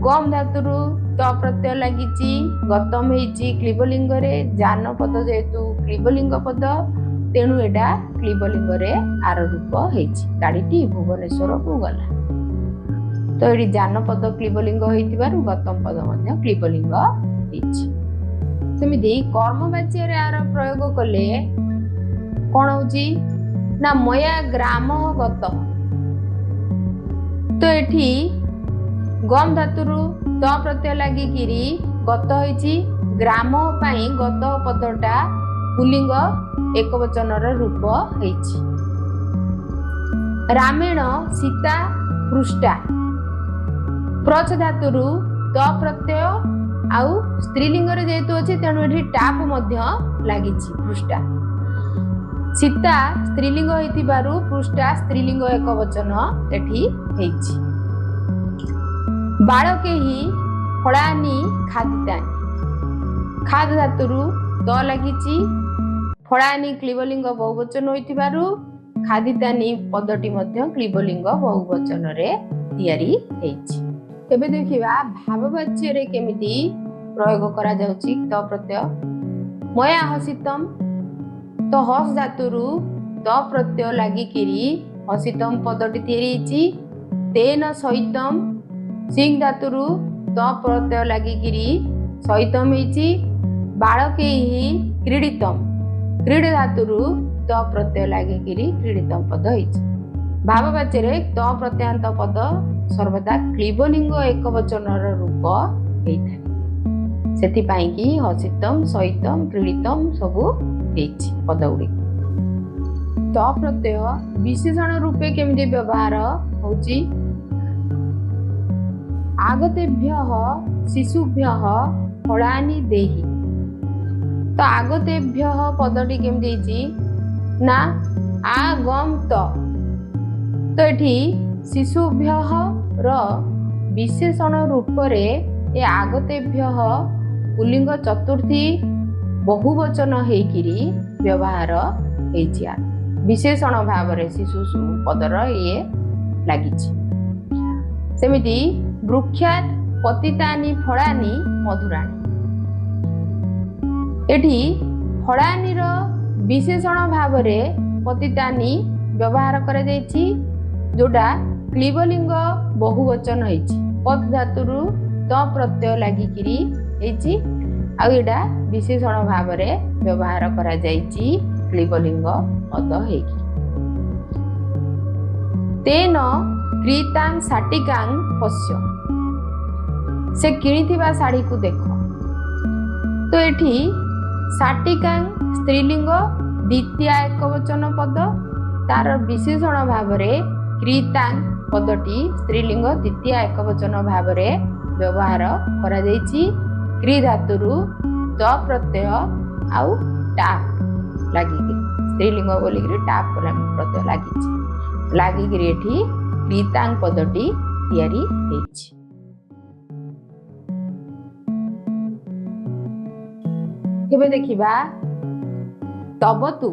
गम धातुरु त प्रत्यय लागिची, गतम हेची क्लीबलिंग रे। जान पद जेतु क्लीबलिंग पद तेणु एटा क्लीबलिंग रे आर रूप हेची। गाड़ीटी भुवनेश्वर को गला, तो एटी जान पद क्लीबलिंग हेतिबारु गतम पद मध्य क्लीबलिंग हेची। सेमिति कर्मवाच्य रे आर प्रयोग कले कोन होची ना मया ग्राम गत, तो एठी गम धातुरु त प्रत्यय लागिकिरी गत हेची। ग्राम पई गत पदटा पुलिंग एक वचनर रूप हेची। रामेण सीता पृष्ठा, प्रच धातुरु त प्रत्यय आउ स्त्रीलिंग रे जेतु अछि तेणु एठी टाप मध्य लागिची पृष्ठा। सीता स्त्रीलिंग हेतिबारु पृष्ठा स्त्रीलिंग एक वचन एठी हेची। बालके ही फळानी खादितानि, खाद धातुरु त लागिची, फळानी क्लीबलिंग बहुवचन होइतिबारु खादितानि पदटी मध्य क्लीबलिंग बहुवचन रे तैयारी हेची। एबे देखिबा भाववाच्य रे केमिति प्रयोग करा जाउची त प्रत्यय। मया हसितम, तो हस धातुरु त प्रत्यय लागिकिरी हसितम पदटी तैयारी हेची। तेन सहितम, सिंह धातुरु त प्रत्यय लागिकिरी सहितम हेची। बालके ही क्रीडितम, क्रीड धातुरु त प्रत्यय लागिकिरी क्रीडितम पद हेची। भाववाच्य रे त प्रत्ययान्त पद सर्वदा क्लीबलिंग एक वचनर रूप हेइथाय। सेति पई कि हसितम, सहितम, क्रीडितम सबु हेची पद गुडी। त प्रत्यय विशेषण रूपे केमिति व्यवहार होची आगतेभ्यः शिशुभ्यः फळानि देहि। तो आगतेभ्यः पदटी केमिति हेची ना आगम तो एठी शिशुभ्यः र विशेषण रूप रे ए आगतेभ्यः पुलिंग चतुर्थी बहुवचन हेकिरी व्यवहार हेची। विशेषण भाव रे शिशु पदर ये लागिची। सेमिति वृक्षात् पतितानि फळानि मधुराणि, एठी फळानि रो विशेषण भाव रे पतितानि व्यवहार करा जायछि, जोडा क्लीबलिंग बहुवचन हेछि। पद धातुरु त प्रत्यय लागिकिरी हेछि आ एडा विशेषण भाव रे व्यवहार करा जायछि क्लीबलिंग पद हेकि। तेन क्रीतां साटिकां पश्य, से किणिथिबा शाढ़ी को देख। तो एठी शाटिकां स्त्रीलिंग द्वितीय एकवचन पद तार विशेषण भाव क्रीतां पदटी स्त्रीलिंग द्वितीय एकवचन भाव व्यवहार करा जायछि। क्री धातुरु त प्रत्यय आउ टाप लागी स्त्रीलिंग बोलिकी टाप प्रत्यय लागी एठी क्रीतां पदटी तैयारी हेछि। एबे देखिबा तबतु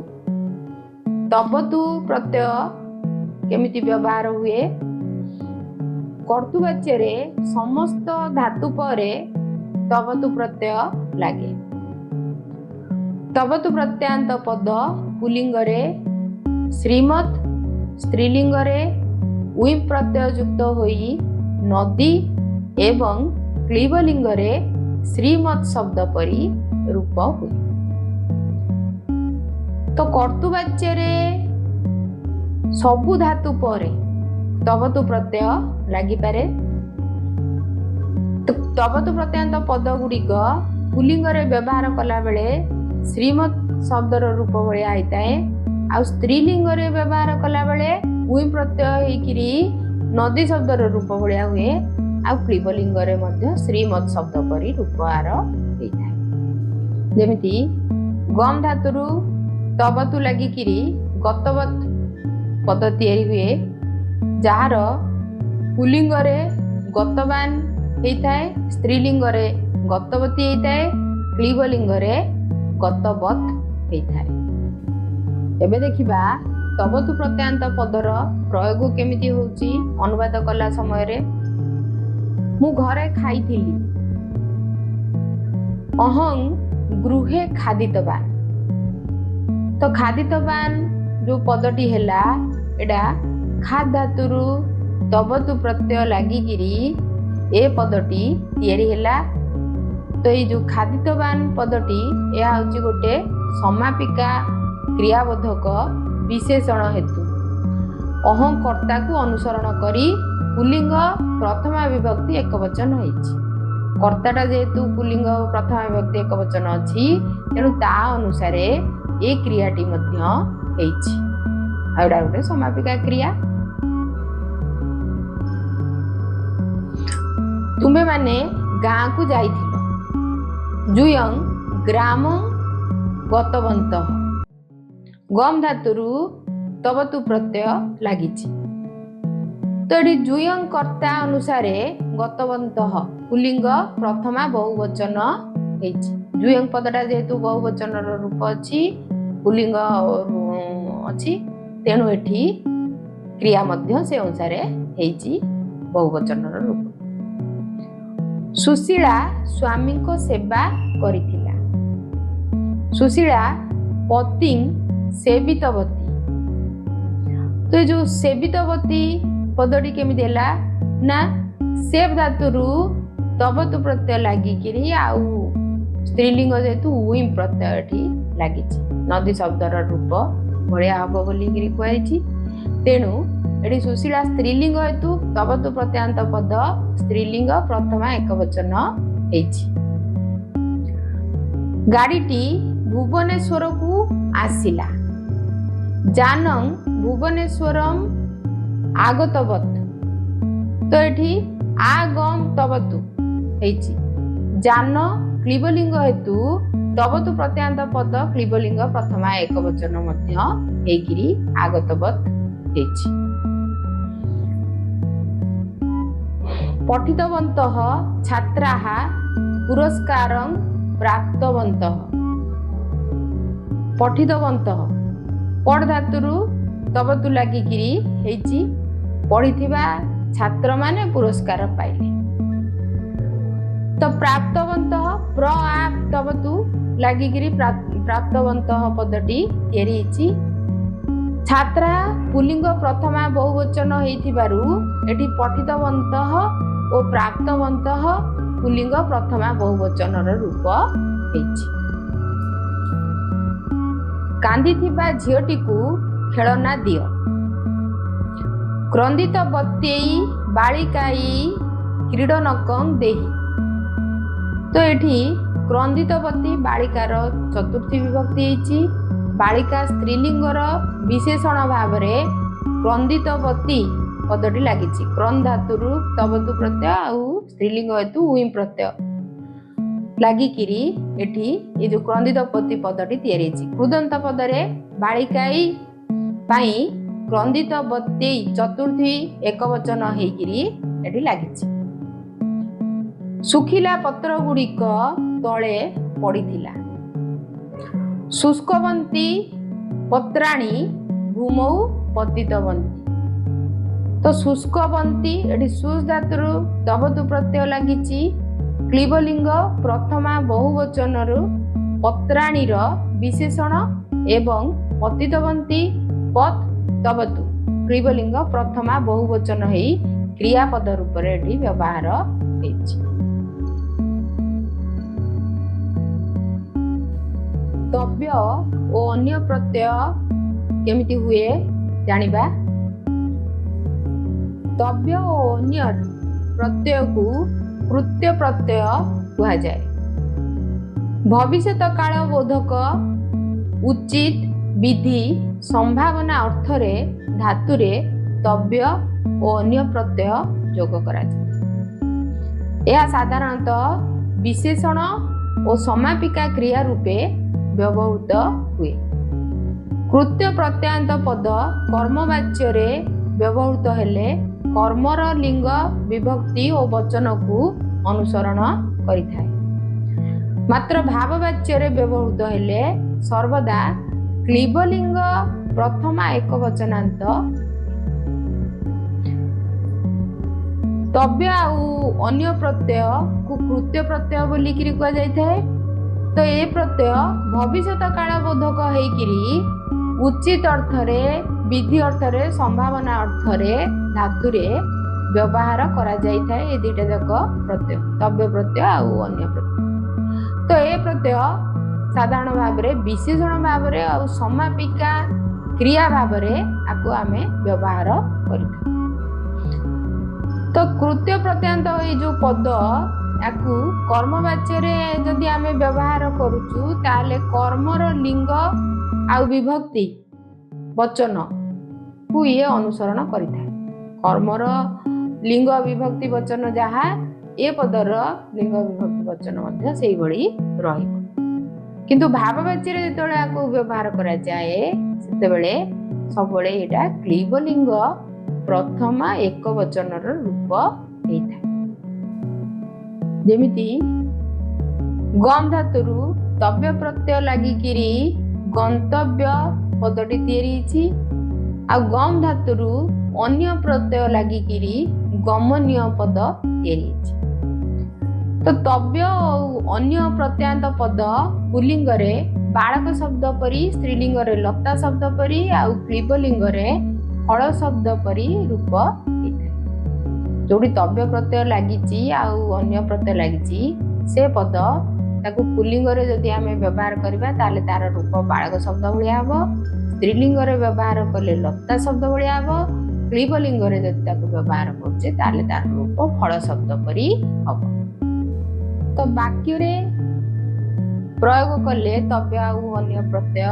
प्रत्यय केमिति व्यवहार हुए। कर्तृवाच्य रे समस्त धातु परे तबतु प्रत्यय लागे। तबतु प्रत्यांत पद पुल्लिंग रे श्रीमत, स्त्रीलिंग रे उई प्रत्यय युक्त होई नदी एवं क्लीबलिंग रे श्रीमत शब्द परी रूप हुए। तो कर्तृवाच्य रे सबु धातु परे तबतु प्रत्यय लागि पारे। तो तबतु प्रत्यांत पद गुड़िक पुल्लिंग रे व्यवहार कला बेले श्रीमत शब्दर रूप भलिया आइताए। आ स्त्रीलिंग रे व्यवहार कला बेले उई प्रत्यय हेकिरी नदी शब्दर रूप भलिया हुए। आ क्लीबलिंग रे मध्य श्रीमत शब्द परी रूप आर हेइताए। जेमिति गम धातुरु तबतु लागिकिरी गतवत पद तैयारी हुए, जार पुल्लिंग रे गतवान हेइताए, स्त्रीलिंग रे गतवती हेइताए, क्लीबलिंग रे गतवत हेइताए। एबे देखिबा तबतु प्रत्यांत पदर प्रयोग केमिति होउची अनुवाद कला समय रे। मु घरे खाइथिली, अहं गृहे खादितवान। तो खादितवान जो पदटी हेला एडा खाद धातुरु तबतु प्रत्यय लागिकिरी ए पदटी तैयारी हेला। तो ये जो खादितवान पदटी यह होची गोटे समापिका क्रियाबोधक विशेषण हेतु अहं कर्ता को अनुसरण करी पुल्लिंग प्रथमा विभक्ति एकवचन होइछि। कर्ताटा जेहेतु पुल्लिंग प्रथमा विभक्ति एकवचन अछि तेणु ता अनुसारे ए क्रियाटी मध्य हेइछि। आउडा गोटे समापिका क्रिया। तुमे माने गाँ को जाइथिलो, जुयं ग्राम गतवन्तः। गम धातुरु तबतु प्रत्यय लागिछि। तो एठी जुयं कर्ता अनुसारे गतवन्तः पुल्लिंग प्रथमा बहुवचन हेइछि। जुयं पदटा जेहेतु बहुवचन रूप अछि पुल्लिंग अछि तेणु एठी क्रिया मध्य से अनुसार हेइछि बहुवचन रूप। सुशीला स्वामी को सेवा करिथिला। सुशीला पति सेवितवती। तो जो सेवितवती पदटी केमिति होला ना सेव धातुरु तबतु प्रत्यय लागिकिरी आउ स्त्रीलिंग जेतु उई प्रत्यय एठी लागिछि। नदी शब्दर रूप भलिया हबो बोलिकिरी कहैछि। तेणु एठी सुशीला स्त्रीलिंग हेतु तबतु प्रत्यांत पद स्त्रीलिंग प्रथमा एकवचन हेइछि। गाड़ीटी भुवनेश्वर को आसिला। जानं भुवनेश्वरम आगतवत। तो एठी आगम तबतु हेइछि। जान क्लीबलिंग हेतु तबतु प्रत्यांत पद क्लीबलिंग प्रथमा एकवचन मध्य हेकिरी आगतवत हेइछि। पठितवन्तः छात्राः पुरस्कारं प्राप्तवन्तः। पठितवन्तः पढ़ धातुरु तबतु लागिकिरी हेइछि। पढ़िथिबा छात्र माने पुरस्कार पाइले। तो प्राप्तवन्तः प्रआप तबतु लागिकिरी प्राप्तवन्तः पदटी तैयारी हेइछि। छात्रा पुल्लिंग प्रथमा बहुवचन हेइथिबारु एठी पठितवन्तः ओ प्राप्तवन्तः पुल्लिंग प्रथमा बहुवचनर रूप हेइछि। कांदिथिबा झियोटीकु खेलना दियो। क्रंदित बत्तेई बालिकाई क्रीडनकं देहि। तो एठी क्रंदितवती बालिकार चतुर्थी विभक्ति होइछि। बालिका स्त्रीलिंगर विशेषण भाव रे क्रंदितवती पदटी लागिछि। क्रन धातुरु तबतु प्रत्यय आउ स्त्रीलिंग हेतु उई प्रत्यय लागिकिरी एठी ए जो क्रंदितवती पदटी तयारी होइछि। कृदंत पदरे बालिकाई पाई क्रंदितवती चतुर्थी एकवचन हेकिरी एठी लागिछि। सुखिला पत्र गुड़िक तले पड़िथिला। शुष्कवंती पत्राणी भूमौ पतितवंती। तो शुष्कवंती एठी शुष् धातुरु तबतु प्रत्यय लागिछि। क्लीबलिंग प्रथमा बहुवचन पत्राणी विशेषण एवं पतितवंती पत तबतु क्लीबलिंग प्रथमा बहुवचन हेई क्रियापद रूप रे एठी व्यवहार हेछि। तव्य और अन्य प्रत्यय केमिति हुए जानिबा। तव्य और अन्य प्रत्यय को कृत्य प्रत्यय कहा जाए। भविष्यत काल बोधक उचित विधि संभावना अर्थ रे धातु रे तव्य और अन्य प्रत्यय जोग करा जाए। यह साधारणतः विशेषण और समापिका क्रिया रूपे व्यवहृत हुए। कृत्य प्रत्ययान्त पद कर्मवाच्य रे व्यवहृत हेले कर्मर लिंग विभक्ति और वचन को अनुसरण करिथाए। मात्र भाववाच्य रे व्यवहृत हेले सर्वदा क्लीबलिंग प्रथमा एकवचनान्त तव्य आउ अन्य प्रत्यय को कृत्य प्रत्यय बोली किरी कहा जाइथाए। तो ये प्रत्यय भविष्यत काल बोधक हेकिरी उचित अर्थ रे विधि अर्थ रे संभावना अर्थ रे धातु रे व्यवहार करा जाइथाए। ये दुईटा जाक प्रत्यय तव्य प्रत्यय आउ अन्य प्रत्यय। तो ये प्रत्यय साधारण भाव रे विशेषण भाव रे आउ समापिका क्रिया भाव रे आकु आमे व्यवहार करिथाउ। तो कृत्य प्रत्ययान्त ये जो पद याकू कर्मवाच्य रे जदि आमे व्यवहार करूचु ताले कर्मर लिंग आउ विभक्ति वचन को ये अनुसरण करिथाए। कर्मर लिंग विभक्ति वचन जहा ए पदर लिंग विभक्ति वचन मध्ये सेही भଳି रहिबो। किंतु भाववाच्य रे जेतबेले याकू व्यवहार करा जाए सेतेबेले सबबेले एटा क्लीबलिंग प्रथमा एकवचनर रूप हेइथाए। जेमिति गम धातुरु तव्य प्रत्यय लागिकिरी गंतव्य पदटी तयारी होइछि। आ गम धातुरु अन्य प्रत्यय लागिकिरी गमनीय पद तयारी होइछि। तो तव्य और अन्य प्रत्ययान्त पद पुल्लिंग रे बालक शब्द परी स्त्रीलिंग रे लता शब्द परी आउ क्लीबलिंग रे फल शब्द परी रूप हेइଥାଏ। जोड़ी तव्य प्रत्यय लागिछि आउ अन्य प्रत्यय लागिछि से पद ताकू पुल्लिंग रे जदि आमे व्यवहार करबा ताले तार रूप बालक शब्द भलिया हबो। स्त्रीलिंग रे व्यवहार कले लता शब्द भलिया हबो। क्लीबलिंग रे जदि ताकू व्यवहार करछे ताले तार रूप फल शब्द परी हबो। तो वाक्य रे प्रयोग कले तव्य आउ अन्य प्रत्यय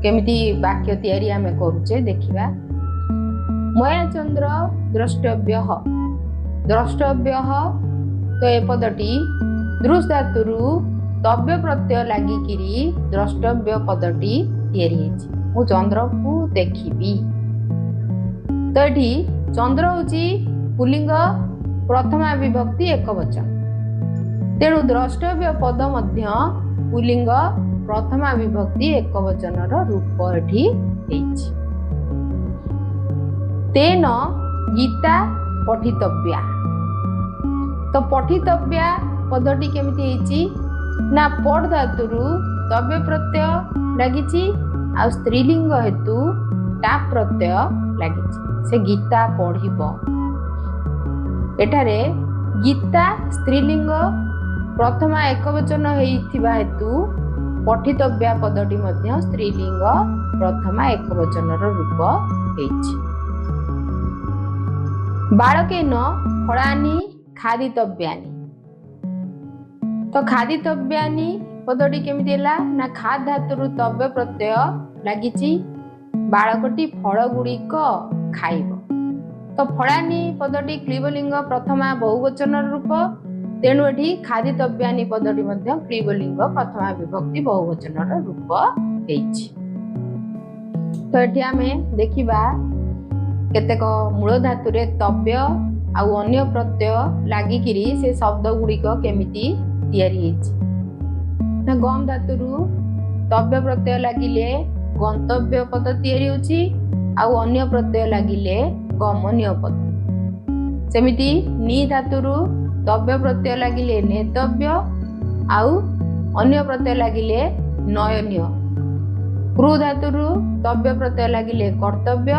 केमिति वाक्य तयारी आमे करूचे देखिबा। मया चंद्र द्रष्टव्यः। द्रष्टव्यः तो ए पदटी दृश धातुरु तव्य प्रत्यय लागिकिरी द्रष्टव्य पदटी तयारी हेछि। मु चंद्र को देखिबी। तो एठी चंद्र होछि पुल्लिंग प्रथमा विभक्ति एकवचन। तेणु द्रष्टव्य पद मध्य पुल्लिंग प्रथमा विभक्ति एकवचनर रूप एठी हेछि। तेन गीता पठितव्या। तो पठितव्या पदटी केमिति हेछि ना पढ़ धातुरु तव्य प्रत्यय लागिछि आ स्त्रीलिंग हेतु ता प्रत्यय लागिछि। से गीता पढ़िबो। एठारे गीता स्त्रीलिंग प्रथमा एकवचन हेइथिबा हेतु पठितव्या पदटी मध्य स्त्रीलिंग प्रथमा एकवचनर रूप हेछि। बालकेन फलानि खादितव्यानि। तो खादितव्यानि पदटी केमिति हैला ना खाद धातुरु तव्य प्रत्यय लागिछि बाळकटी फल गुड़िक खाइब। तो फलानी पदटी क्लीबलिंग प्रथमा बहुवचन रूप तेणु एठी खादितव्यानि पदटी मध्य क्लीबलिंग प्रथमा विभक्ति बहुवचन रूप हेछि। तो एठी आमे देखिबा केतेक मूल धातुरे तव्य आउ अन्य प्रत्यय लागिकिरी से शब्द गुड़िक केमिति तैयारी हेछि ना गम धातुरु तव्य प्रत्यय लागिले गंतव्य पद तैयारी होछि आउ अन्य प्रत्यय लागिले गमनीय पद। सेमिति नि धातुरु तव्य प्रत्यय लागिले नेतव्य आउ अन्य प्रत्यय लागिले नयनीय। क्रू धातुरु तव्य प्रत्यय लागिले कर्तव्य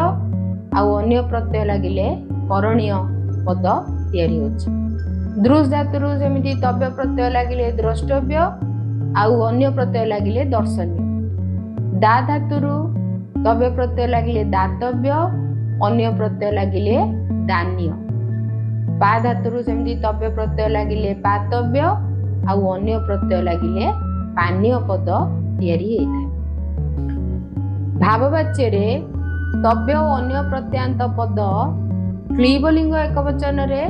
आउ अन्य प्रत्यय लागिले करणीय पद तैयारी होछि। दृश धातुरु सेमिति तव्य प्रत्यय लागिले द्रष्टव्य आउ अन्य प्रत्यय लागिले दर्शनीय। दा धातुरु तव्य प्रत्यय लागिले दातव्य अन्य प्रत्यय लागिले दानीय। पा धातुरु सेमिति तव्य प्रत्यय लागिले पातव्य आउ अन्य प्रत्यय लागिले पानीय पद तैयारी हेइଥାଏ। भाववाच्य रे तव्य और अन्य प्रत्यांत पद क्लीबलिंग एकवचन रे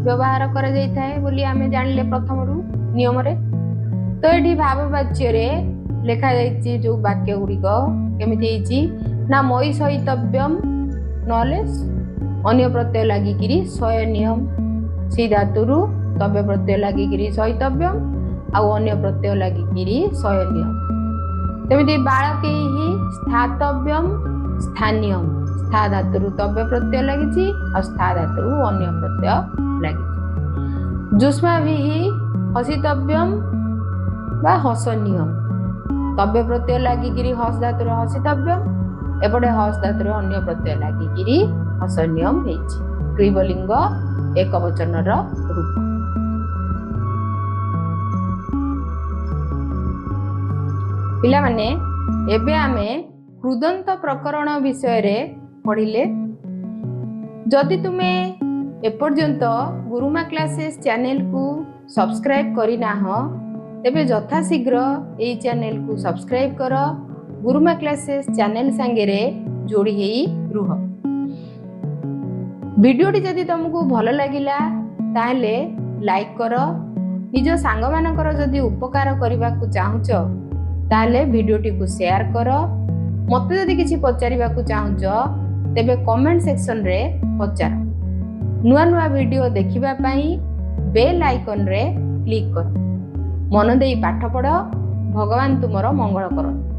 व्यवहार करा जाइଥାଏ बोली आमे जानिले प्रथमरु नियम रे। तो एठी भाववाच्य रे लेखा जाइछि जो वाक्य गुड़िक केमिति हेछि ना मई सहितव्यम नले अन्य प्रत्यय लागिकिरी स्वयनियम। सी धातुरु तव्य प्रत्यय लागिकिरी सहितव्यम आउ अन्य प्रत्यय लागिकिरी स्वयनियम। तेमिति बालकैहि स्थातव्यम स्थानीयम। स्था धातुरु तव्य प्रत्यय लागिछि आ स्था धातुरु अन्य प्रत्यय लागिछि। जुष्माभिः हसितव्यम बा हसनीयम। तव्य प्रत्यय लागिकिरी हस धातुर हसितव्यम एपटे हस धातुर अन्य प्रत्यय लागिकिरी हसनीयम हेछि। क्लीबलिंग एकवचन रूप। पिला माने एबे आमे कृदंत प्रकरण विषय रे पढ़िले। जदि तुमे एपर्यंत गुरुमा क्लासेस चैनल को सब्सक्राइब करि नाह तेबे यथाशीघ्र एई चैनल को सब्सक्राइब कर गुरुमा क्लासेस चैनल संगे रे जोड़ी हेई रुह। वीडियोटी जदि तुमको भल लागिला ताहले लाइक कर। निज सांग मानकर जदि उपकार करबा को चाहुच ताहले वीडियोटी को शेयर कर। मते जदि किछि पचारिबा को चाहुच तेबे कमेंट सेक्शन रे पचार। नुआ नुआ वीडियो देखिबा पई बेल आइकन रे क्लिक कर। मन देई पाठ पढ़। भगवान तुमरो मंगल करत।